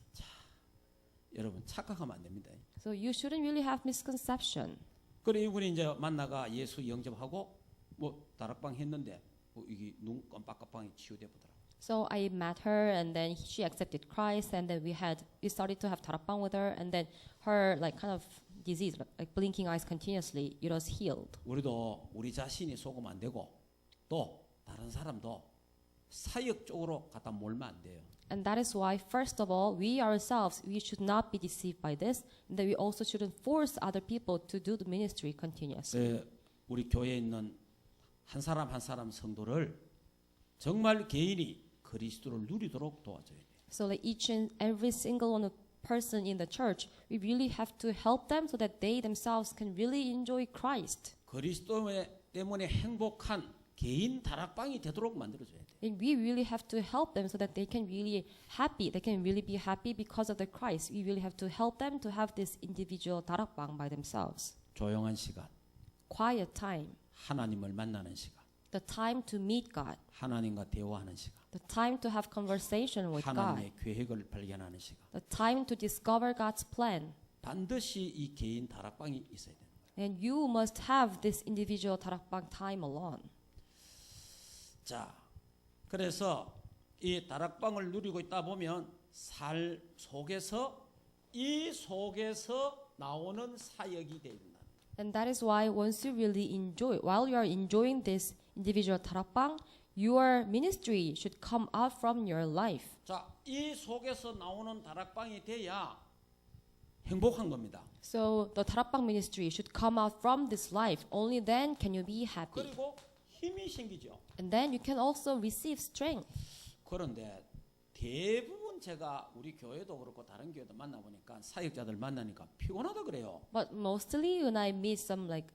여러분 착각하면 안 됩니다. So you shouldn't really have misconception. 그래 이분이 이제 만나가 예수 영접하고 뭐 다락방 했는데 뭐 이게 눈 깜빡깜빡이 치유돼 보더라. So I met her, and then she accepted Christ, and then we started to have 다락방 with her, and then her like kind of disease, like blinking eyes continuously, it was healed. 우리도 우리 자신이 속으면 안 되고 또 다른 사람도 사역 쪽으로 갖다 몰면 안 돼요. And that is why, first of all, we ourselves, we should not be deceived by this, and that we also shouldn't force other people to do the ministry continuously. 우리 교회에 있는 한 사람 한 사람 성도를 정말 개인이 그리스도를 누리도록 도와줘야 돼요. So like each and every single one of person in the church, we really have to help them so that they themselves can really enjoy Christ. 그리스도 때문에 행복한 개인 다락방이 되도록 만들어줘야 돼요. And we really have to help them so that they can really be happy because of the Christ. We really have to help them to have this individual 다락방 by themselves. 조용한 시간, Quiet time, 하나님을 만나는 시간, the time to meet God, 하나님과 대화하는 시간, the time to have conversation with God, 하나님의 계획을 발견하는 시간. the time to discover God's plan. 반드시 이 개인 다락방이 있어야 돼요. And you must have this individual 다락방 time alone. 자, 그래서 이 다락방을 누리고 있다 보면 이 속에서 나오는 사역이 된다. And that is why once you really while you are enjoying this individual 다락방, your ministry should come out from your life. 자, 이 속에서 나오는 다락방이 돼야 행복한 겁니다. So the 다락방 ministry should come out from this life. Only then can you be happy. 그리고 힘이 생기죠. And then you can also receive strength. 그런데 대부분 제가 우리 교회도 그렇고 다른 교회도 만나보니까 사역자들 만나니까 피곤하다 그래요. But mostly when I meet some like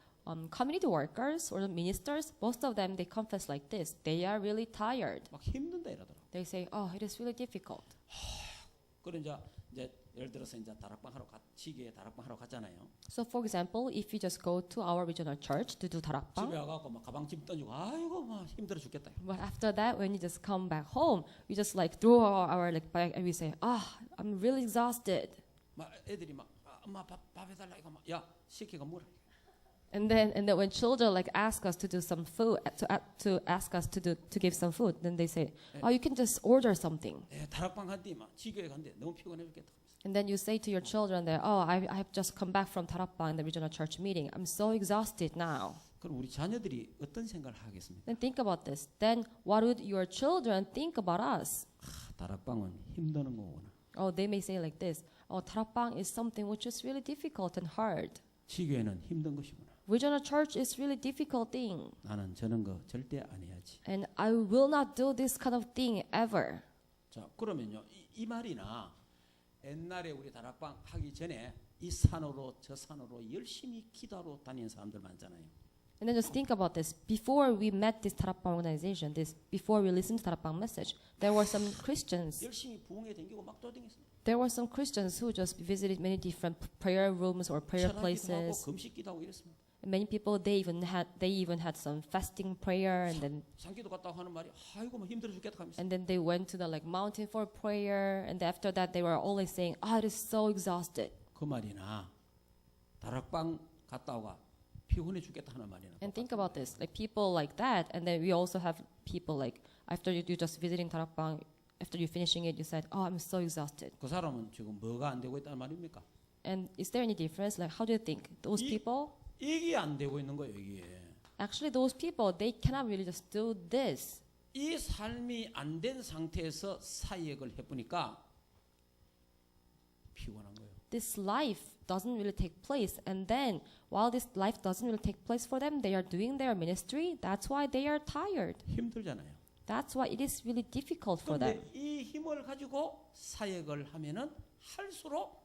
community workers or ministers, most of them they confess like this. They are really tired. 막 힘든다 이러더라고. They say, "Oh, it is really difficult." 그래 이제 예를 들어서 이제 지교에 다락방 하러 갔잖아요. So for example, if you just go to our regional church to do 집에 다락방, 와갖고 막 가방 짐 던지고 아이고 막 힘들어 죽겠다. but after that, when you just come back home, we just like throw our like bag and we say, I'm really exhausted. 막 애들이 막 엄마 밥 해달라 이거 막 야 시키가 뭐라. And then when children like ask us to do some food, to ask us to give some food, then they say, you can just order something. 다락방 간데 막 지교에 간데 너무 피곤해 죽겠다. And then you say to your children that, I have just come back from 다락방 in the regional church meeting. I'm so exhausted now. 그럼 우리 자녀들이 어떤 생각을 하겠습니까? Then think about this. Then what would your children think about us? 다락방은 힘드는 거구나. They may say like this. 다락방 is something which is really difficult and hard. 지교회는 힘든 것이구나. Regional church is really difficult thing. 나는 저런 거 절대 안 해야지. And I will not do this kind of thing ever. 자, 그러면요. 이 말이나 옛날에 우리 다락방 하기 전에 이 산으로 저 산으로 열심히 기도하러 다니는 사람들 많잖아요. And then just think about this. Before we met this 다락방 organization, before we listened to 다락방 message, there were some Christians. 열심히 부흥회 다니고 막 돌아다녔어요. There were some Christians who just visited many different prayer rooms or prayer places. 금식 기도하고 이랬습니다. And many people they even had some fasting prayer, and then 산기도 갔다고 하는 말이 아이고 뭐 힘들어 죽겠다 하면서. and then they went to the like mountain for prayer, and after that they were always saying, it is so exhausted. 그 말이나 다락방 갔다 오가 피곤해 죽겠다 하는 말이나. And think about this, like people like that, and then we also have people like after you just visiting 다락방, after you finishing it, you said, I'm so exhausted. 그 사람은 지금 뭐가 안 되고 있다는 말입니까? And is there any difference? Like how do you think those people? 이게 안 되고 있는 거예요, 이게. Actually, those people, they cannot really just do this. 이 삶이 안 된 상태에서 사역을 해보니까 피곤한 거예요. This life doesn't really take place. And then, while this life doesn't really take place for them, they are doing their ministry. That's why they are tired. 힘들잖아요. That's why it is really difficult for them. 그런데 이 힘을 가지고 사역을 하면은 할수록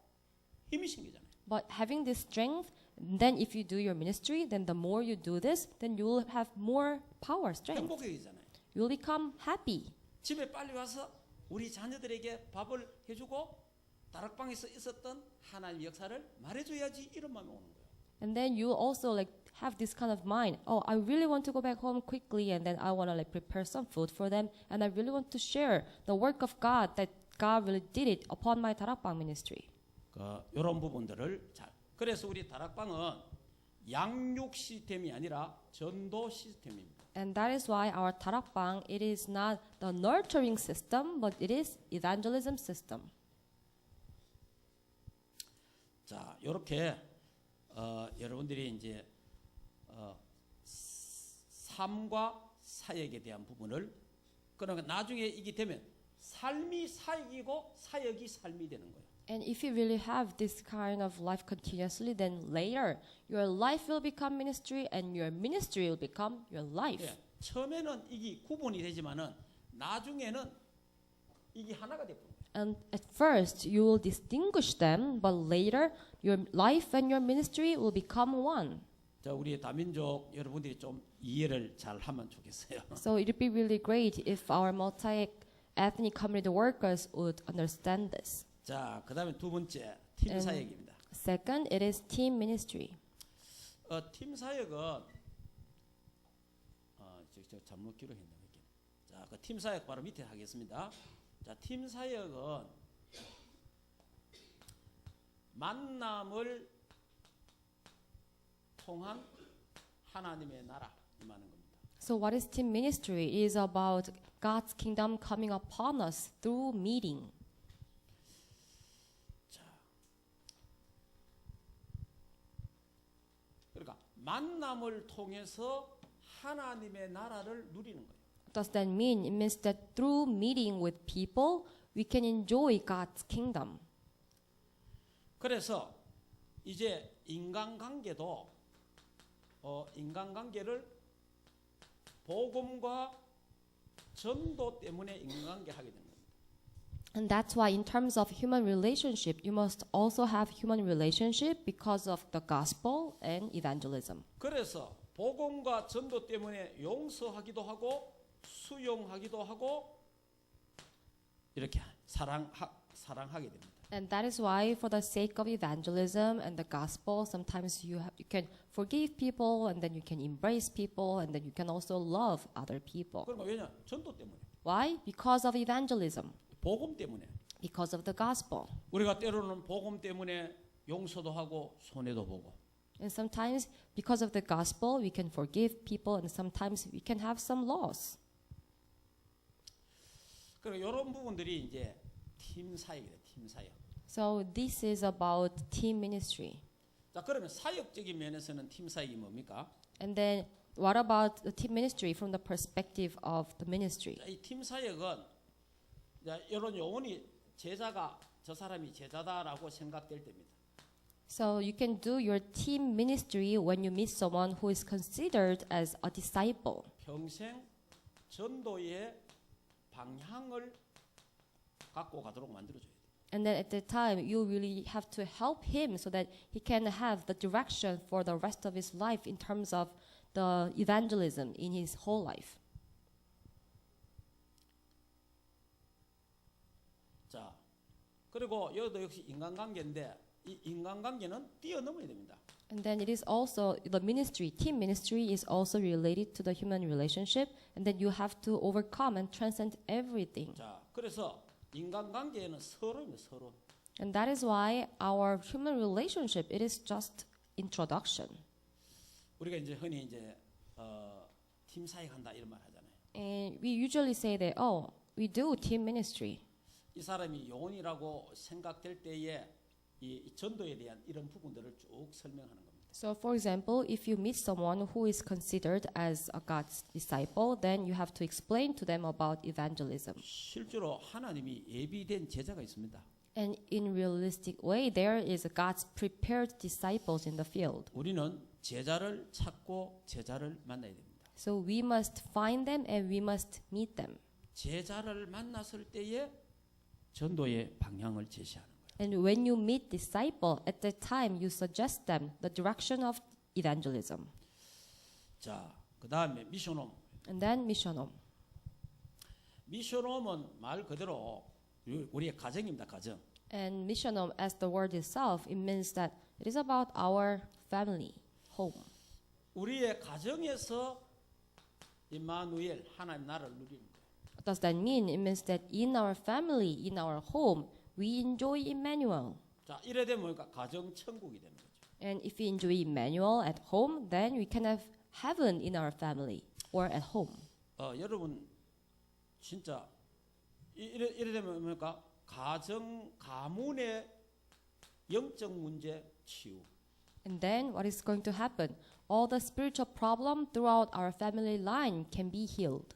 힘이 생기잖아요. But having this strength, then if you do your ministry, then the more you do this, then you will have more power, strength. 행복해지잖아요. You will become happy. 집에 빨리 와서 우리 자녀들에게 밥을 해주고 다락방에서 있었던 하나님의 역사를 말해줘야지 이런 마음이 오는 거예요. And then you also like have this kind of mind. Oh, I really want to go back home quickly, and then I want to like prepare some food for them, and I really want to share the work of God that God really did it upon my 다락방 ministry. 이런 부분들을 잘. 그래서 우리 다락방은 양육 시스템이 아니라 전도 시스템입니다. And that is why our 다락방, it is not the nurturing system, but it is evangelism system. 자, 이렇게 여러분들이 이제 삶과 사역에 대한 부분을 그러니까 나중에 이게 되면 삶이 사역이고 사역이 삶이 되는 거예요. And if you really have this kind of life continuously, then later your life will become ministry and your ministry will become your life. 예, 처음에는 이게 구분이 되지만은 나중에는 이게 하나가 되고. And at first you will distinguish them, but later your life and your ministry will become one. 자, 우리 다민족 여러분들이 좀 이해를 잘 하면 좋겠어요. So it would be really great if our multi-ethnic community workers would understand this. 자, 그다음에 두 번째 팀 사역입니다. Second, it is team ministry. 팀 사역은 저 잘못 기록했네요. 자, 그 팀 사역 바로 밑에 하겠습니다. 자, 팀 사역은 만남을 통한 하나님의 나라 임하는 겁니다. So what is team ministry? It is about God's kingdom coming upon us through meeting. 자, 그러니까 만남을 통해서 하나님의 나라를 누리는 거예요. What does that mean? It means that through meeting with people, we can enjoy God's kingdom. 그래서 이제 인간관계도 인간관계를 복음과 전도 때문에 인간관계를 하게 됩니다. And that's why in terms of human relationship, you must also have human relationship because of the gospel and evangelism. 그래서 복음과 전도 때문에 용서하기도 하고 수용하기도 하고 이렇게 사랑하게 됩니다. And that is why for the sake of evangelism and the gospel, sometimes you can forgive people and then you can embrace people and then you can also love other people. 그러니까 왜냐? 전도 때문에. Why? Because of evangelism. 복음 때문에. Because of the gospel. 우리가 때로는 복음 때문에 용서도 하고 손해도 보고. And sometimes because of the gospel, we can forgive people and sometimes we can have some loss. 그러니까 이런 부분들이 이제 팀 사역이에요. 팀 사역. So this is about team ministry. 자, 그러면 사역적인 면에서는 팀 사역이 뭡니까? And then what about the team ministry from the perspective of the ministry? 자, 이 팀 사역은 자, 이런 요원이 제자가 저 사람이 제자다라고 생각될 때입니다. So you can do your team ministry when you meet someone who is considered as a disciple. 평생 전도의 방향을 갖고 가도록 만들어줘야 돼요. And then at the time, you really have to help him so that he can have the direction for the rest of his life in terms of the evangelism in his whole life. 자, 그리고 여기도 역시 인간관계인데 이 인간관계는 뛰어넘어야 됩니다. And then it is also the ministry, team ministry is also related to the human relationship, and then you have to overcome and transcend everything. 자, 그래서 인간관계에는 서로입니다. 서로. And that is why our human relationship, it is just introduction. 우리가 이제 흔히 이제 팀 사역한다 이런 말 하잖아요. And we usually say that, oh, we do team ministry. 이 사람이 요원이라고 생각될 때에 이 전도에 대한 이런 부분들을 쭉 설명하는 겁니다. So, for example, if you meet someone who is considered as a God's disciple, then you have to explain to them about evangelism. 실제로 하나님이 예비된 제자가 있습니다. And in realistic way, there is a God's prepared disciples in the field. 우리는 제자를 찾고 제자를 만나야 됩니다. So we must find them and we must meet them. 제자를 만났을 때에 전도의 방향을 제시하는 거예요. And when you meet disciple, at that time you suggest them the direction of evangelism. 자, 그다음에 미션홈. And then missionum. 미션홈은 말 그대로 우리의 가정입니다. 가정. And missionum, as the word itself, it means that it is about our family, home. 우리의 가정에서 임마누엘 하나님 나라를 누리는 거예요. What does that mean? It means that in our family, in our home, we enjoy Emmanuel. 자, 이래 되면 뭐니까 가정 천국이 되는 거죠. And if we enjoy Emmanuel at home, then we can have heaven in our family or at home. 여러분 진짜 이래 되면 뭐니까 가문의 영적 문제 치유. And then what is going to happen? All the spiritual problem throughout our family line can be healed.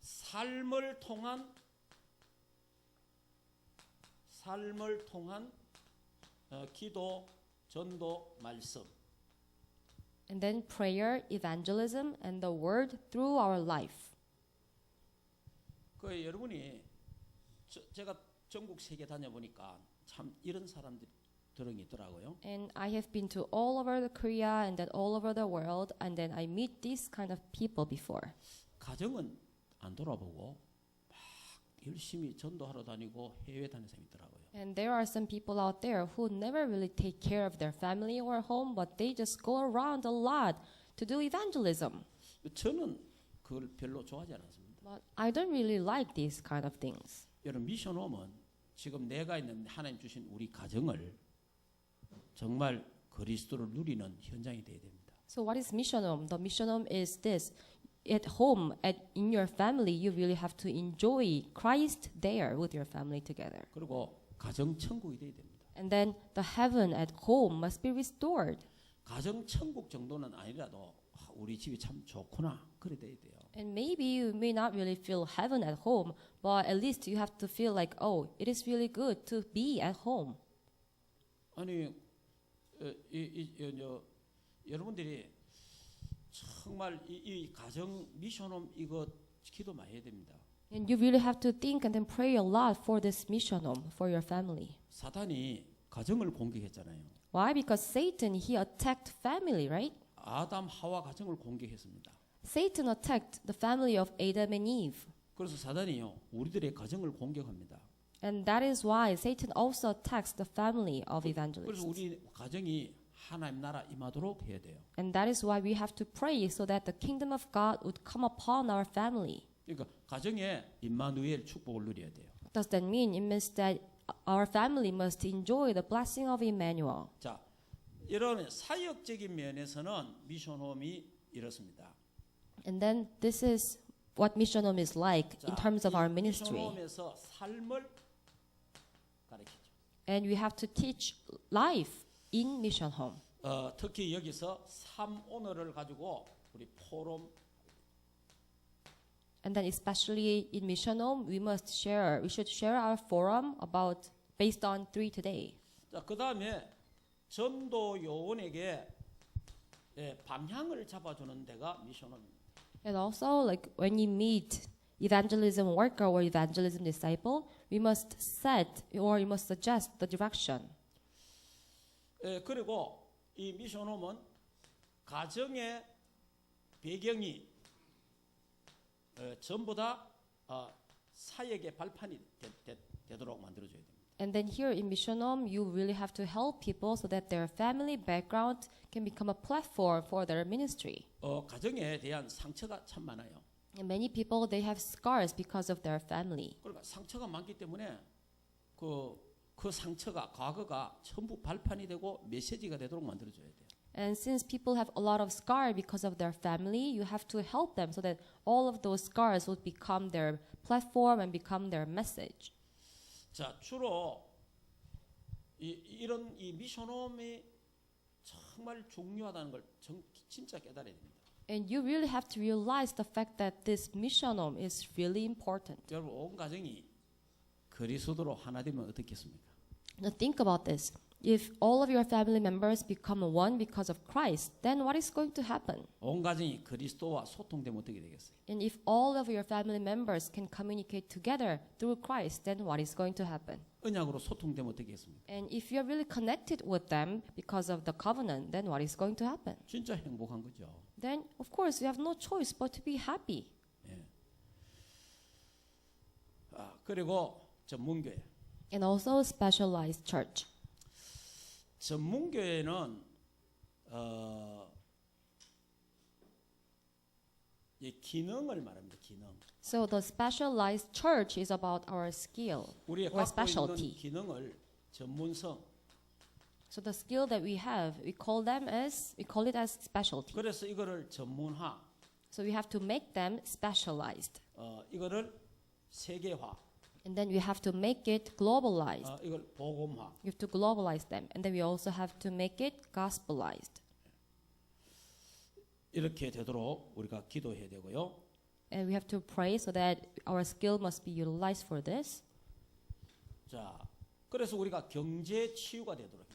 삶을 통한 기도, 전도, 말씀. And then prayer, evangelism, and the word through our life. 그 여러분이 제가 전국 세계 다녀보니까 참 이런 사람들이 있더라고요. And I have been to all over the Korea and then all over the world, and then I meet these kind of people before. 가정은 안 돌아보고 막 열심히 전도하러 다니고 해외 다니는 사람이 있더라고요. And there are some people out there who never really take care of their family or home, but they just go around a lot to do evangelism. 저는 그걸 별로 좋아하지 않습니다. But I don't really like these kind of things. 여러분 미션홈은 지금 내가 있는 하나님 주신 우리 가정을 정말 그리스도를 누리는 현장이 되어야 됩니다. So what is missionum? The missionum is this. At home, in your family, you really have to enjoy Christ there with your family together. 그리고 가정 천국이 되어야 됩니다. And then the heaven at home must be restored. 가정 천국 정도는 아니라도 우리 집이 참 좋구나 그래 돼야 돼요. And maybe you may not really feel heaven at home, but at least you have to feel like, oh, it is really good to be at home. 아니 여러분들이 정말 이 가정 미션홈 이거 기도 많이 해야 됩니다. And you really have to think and then pray a lot for this missionum for your family. 사단이 가정을 공격했잖아요. Why? Because Satan, he attacked family, right? 아담 하와 가정을 공격했습니다. Satan attacked the family of Adam and Eve. 그래서 사단이요 우리들의 가정을 공격합니다. And that is why Satan also attacks the family of 그래서 evangelists. 우리 가정이 하나님 나라 임하도록 해야 돼요. And that is why we have to pray so that the kingdom of God would come upon our family. 그러니까 가정에 임마누엘 축복을 누려야 돼요. What does that mean? It means that our family must enjoy the blessing of Emmanuel. 자, 이런 사역적인 면에서는 미션홈이 이렇습니다. And then this is what missionum is like in terms of our ministry. 미션홈에서 삶을 가르치죠. And we have to teach life in mission home. 특히 여기서 3오너를 가지고 우리 포럼 And then especially in mission home, we should share our forum about based on 3 today. 자, 그다음에 전도 요원에게 방향을 잡아주는 데가 미션홈입니다. And also, like when you meet evangelism worker or evangelism disciple, we must set or we must suggest the direction. 그리고 이 미션홈은 가정의 배경이 전부 다 사역의 발판이 되도록 만들어줘야 됩니다. And then here in mission home, you really have to help people so that their family background can become a platform for their ministry. 가정에 대한 상처가 참 많아요. And many people, they have scars because of their family. 그러니까 상처가 많기 때문에 그 상처가 과거가 전부 발판이 되고 메시지가 되도록 만들어줘야 돼요. And since people have a lot of scar because of their family, you have to help them so that all of those scars will become their platform and become their message. 자, 주로 이런 이 미션홈이 정말 중요하다는 걸 진짜 깨달아야 됩니다. And you really have to realize the fact that this mission home is really important. 여러분 온 가정이 그리스도로 하나 되면 어떻겠습니까? Now think about this. If all of your family members become one because of Christ, then what is going to happen? 온 가정이 그리스도와 소통되면 어떻게 되겠어요? And if all of your family members can communicate together through Christ, then what is going to happen? 언약으로 소통되면 어떻게 하겠습니까? And if you're really connected with them because of the covenant, then what is going to happen? 진짜 행복한 거죠. Then, of course, you have no choice but to be happy. 그리고 전문교회. And also specialized church. 전문교회는 이 기능을 말합니다. 기능. So the specialized church is about our skill 우리가 or 갖고 있는 specialty. 기능을 전문성. So the skill that we have, we call it as specialty. 그래서 이거를 전문화. So we have to make them specialized. 이거를 세계화. And then we have to make it globalized. 이걸 복음화. You have to globalize them. And then we also have to make it gospelized. 이렇게 되도록 우리가 기도해야 되고요. And we have to pray so that our skill must be utilized for this. 자, 그래서 우리가 경제 치유가 되도록.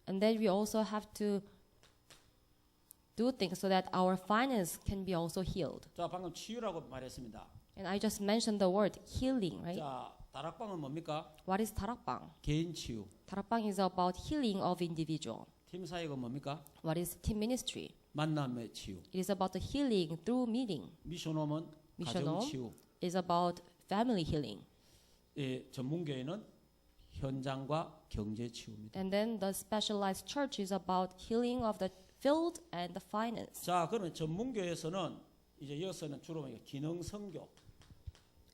And then we also have to do things so that our finance can be also healed. 자, 방금 치유라고 말했습니다. And I just mentioned the word healing, right? 자, 다락방은 뭡니까? What is 다락방? 개인 치유. 다락방 is about healing of individual. 팀 사역은 뭡니까? What is team ministry? 만남의 치유. It is about the healing through meeting. 미션홈은 미션 가정 홈. 치유. Is about family healing. 예, 전문교회는 현장과 경제 치유입니다. And then the specialized church is about healing of the field and the finance. 자, 그러면 전문교회에서는 이제 여기서는 주로 기능 선교,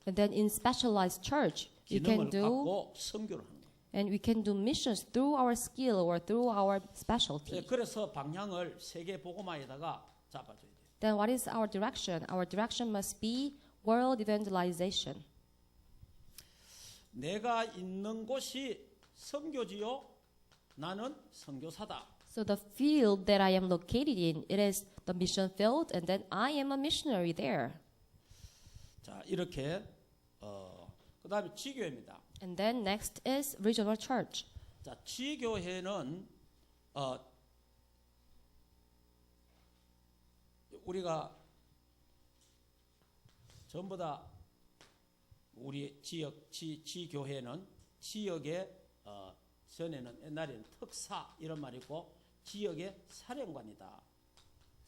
And then in specialized church, you can 기능을 do 갖고 선교를 하는 거예요. and we can do missions through our skill or through our 예, specialty. 그래서 방향을 세계 복음화에다가 잡아줘야 돼요. Then what is our direction? Our direction must be world evangelization. 내가 있는 곳이 선교지요. 나는 선교사다. So the field that I am located in, it is the mission field, and then I am a missionary there. 자, 이렇게 그다음에 지교회입니다. And then next is regional church. 자, 지교회는 우리가 전부 다 우리 지역 지교회는 지역의 전에는 옛날에는 특사 이런 말이 있고 지역의 사령관이다.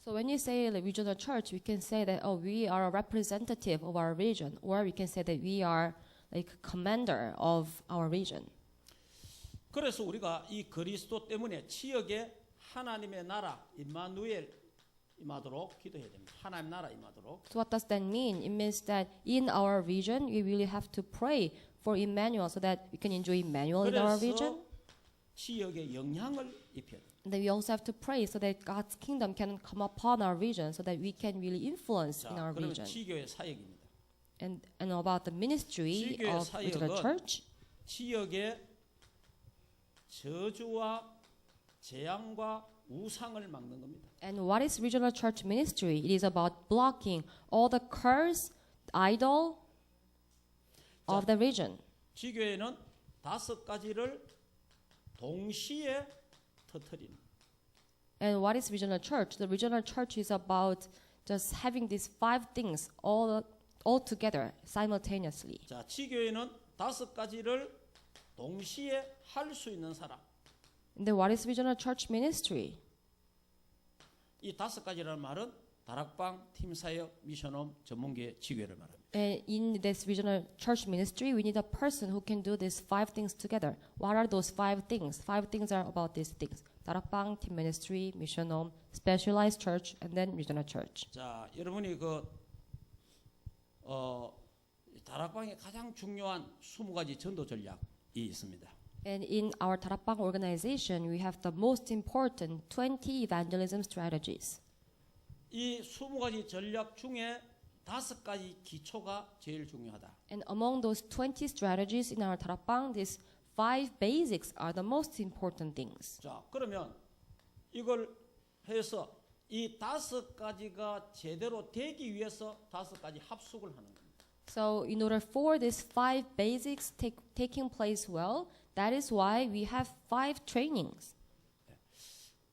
So when you say the regional church, we can say that we are a representative of our region, or we can say that we are like commander of our region. 그래서 우리가 이 그리스도 때문에 지역에 하나님의 나라 임마누엘 임하도록 기도해야 됩니다. 하나님 나라 임하도록. So what does that mean? It means that in our region, we really have to pray for Emmanuel so that we can enjoy Emmanuel in our region. 그래서 지역에 영향을 입혀야 됩니다. And then we also have to pray so that God's kingdom can come upon our region so that we can really influence in 자, our 그러면 region. 지교의 사역입니다. And about the ministry 지교의 of regional 사역은 church. 지역의 저주와 재앙과 우상을 막는 겁니다. And what is regional church ministry? It is about blocking all the curse, idol of the region. 지교회는 5가지를 동시에 터뜨리는. And what is regional church? The regional church is about just having these 5 things all together simultaneously. 자, 지교회는 5가지를 동시에 할 수 있는 사람. And then what is regional church ministry? 이 5가지라는 말은 다락방, 팀사역, 미션홈, 전문교회, 지교회를 말합니다. And in this regional church ministry, we need a person who can do these 5 things together. What are those 5 things? 5 things are about these things. 다락방, team ministry, mission home, specialized church, and then regional church. 자, 여러분이 다락방의 가장 중요한 20가지 전도 전략이 있습니다. And in our 다락방 organization, we have the most important 20 evangelism strategies. 이 20가지 전략 중에 5가지 기초가 제일 중요하다. And among those 20 strategies in our 다락방, these five basics are the most important things. 자, 그러면 이걸 해서 이 5가지가 제대로 되기 위해서 5가지 합숙을 하는 겁니다. So in order for these five basics taking place well, that is why we have five trainings.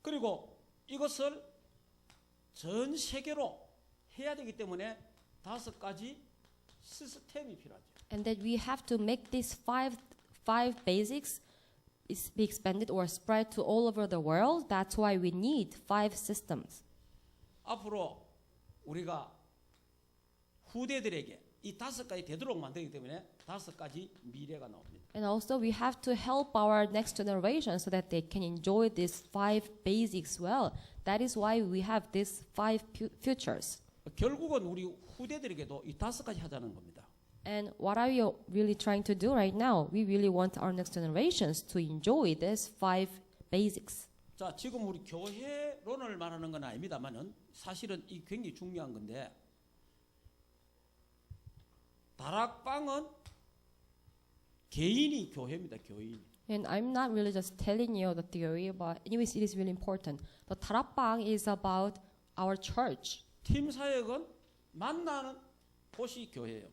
그리고 이것을 전 세계로 해야 되기 때문에 5가지 시스템이 필요하죠. And that we have to make these five basics be expanded or spread to all over the world. That's why we need five systems. 앞으로 우리가 후대들에게 이 5가지 되도록 만들기 때문에 5가지 미래가 나옵니다. And also we have to help our next generation so that they can enjoy these five basics well. That is why we have these five futures. 결국은 우리 후대들에게도 이 5가지 하자는 겁니다. And what are we really trying to do right now? We really want our next generations to enjoy these five basics. 자, 지금 우리 교회론을 말하는 건 아닙니다만은 사실은 이 굉장히 중요한 건데 다락방은 개인이 교회입니다. 개인. And I'm not really just telling you the theory, but anyways, it is really important. The 다락방 is about our church. 팀 사역은 만나는 곳이 교회예요.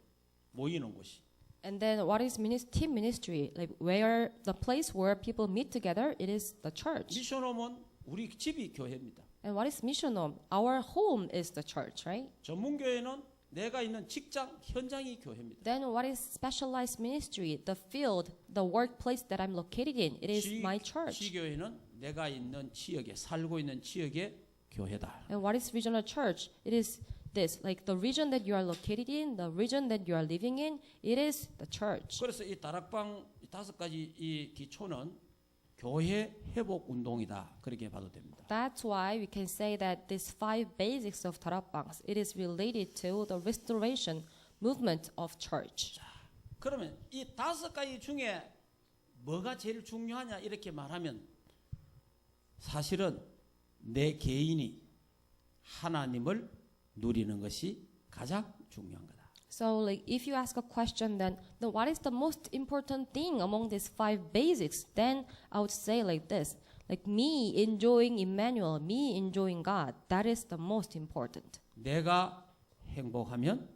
모이는 곳이. And then what is team ministry? Like where the place where people meet together, it is the church. 미션홈은 우리 집이 교회입니다. And what is mission home? Our home is the church, right? 전문교회는 내가 있는 직장, 현장이 교회입니다. Then what is specialized ministry? The field, the workplace that I'm located in, it is my church. 지교회는 내가 있는 지역에 살고 있는 지역의 교회다. And what is regional church? It is this, like the region that you are located in, the region that you are living in, it is the church. 그래서 이 다락방 5가지 이 기초는 교회 회복 운동이다. 그렇게 봐도 됩니다. That's why we can say that these five basics of 다락방s, it is related to the restoration movement of church. 그러면 이 5가지 중에 뭐가 제일 중요하냐 이렇게 말하면 사실은 내 개인이 하나님을 누리는 것이 가장 중요한 거다. So like if you ask a question then what is the most important thing among these five basics, then I would say like this, like me enjoying Emmanuel, me enjoying God, that is the most important. 내가 행복하면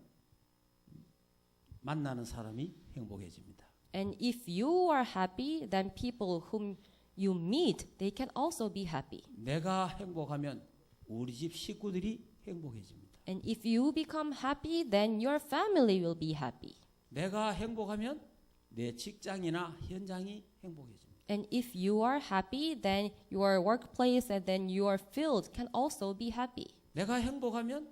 만나는 사람이 행복해집니다. And if you are happy, then people whom you meet, they can also be happy. 내가 행복하면 우리 집 식구들이 행복해집니다. And if you become happy, then your family will be happy. 내가 행복하면 내 직장이나 현장이 행복해집니다. And if you are happy, then your workplace and then your field can also be happy. 내가 행복하면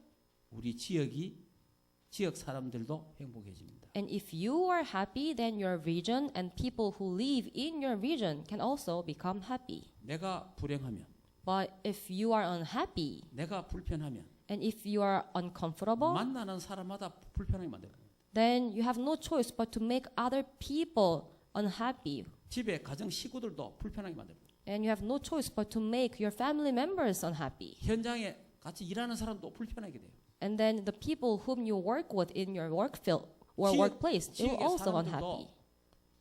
우리 지역 사람들도 행복해집니다. And if you are happy, then your region and people who live in your region can also become happy. 내가 불행하면, But if you are unhappy, 내가 불편하면, and if you are uncomfortable, 만나는 사람마다 불편하게 만들어요. then you have no choice but to make other people unhappy. 집에 가정 식구들도 불편하게 만들어요. And you have no choice but to make your family members unhappy. 현장에 같이 일하는 사람도 불편하게 돼요. And then the people whom you work with in your work field or workplace, they will 지역의 also 사람들도 unhappy.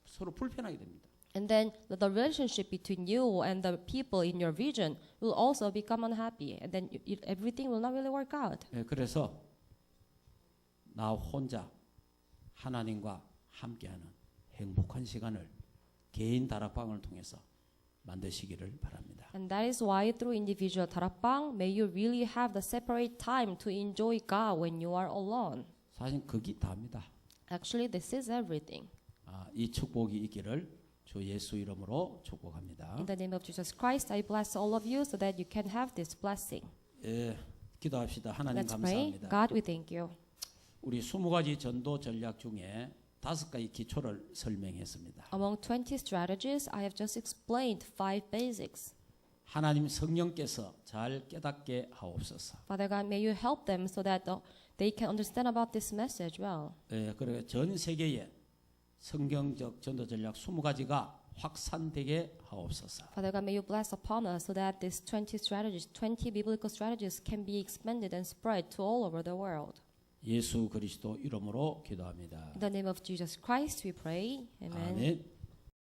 서로 불편하게 됩니다. And then the relationship between you and the people in your region will also become unhappy. And then everything will not really work out. 네, 그래서 나 혼자 하나님과 함께하는 행복한 시간을 개인 다락방을 통해서 만드시기를 바랍니다. And that is why through individual 다락방, may you really have the separate time to enjoy God when you are alone. 사실 그게 다입니다. Actually, this is everything. 이 축복이 있기를 주 예수 이름으로 축복합니다. In the name of Jesus Christ, I bless all of you so that you can have this blessing. 예, 기도합시다. 하나님 Let's pray. 감사합니다. God, we thank you. 우리 20가지 전도 전략 중에 5가지 기초를 설명했습니다. Among 20 strategies, I have just explained 5 basics. 하나님 성령께서 잘 깨닫게 하옵소서. Father God, may you help them so that they can understand about this message well. 예, 그리고 전 세계에 성경적 전도 전략 20가지가 확산되게 하옵소서. Father God, may you bless upon us so that these 20 strategies, 20 biblical strategies can be expanded and spread to all over the world. 예수 그리스도 이름으로 기도합니다. In the name of Jesus Christ, we pray. Amen. 아멘.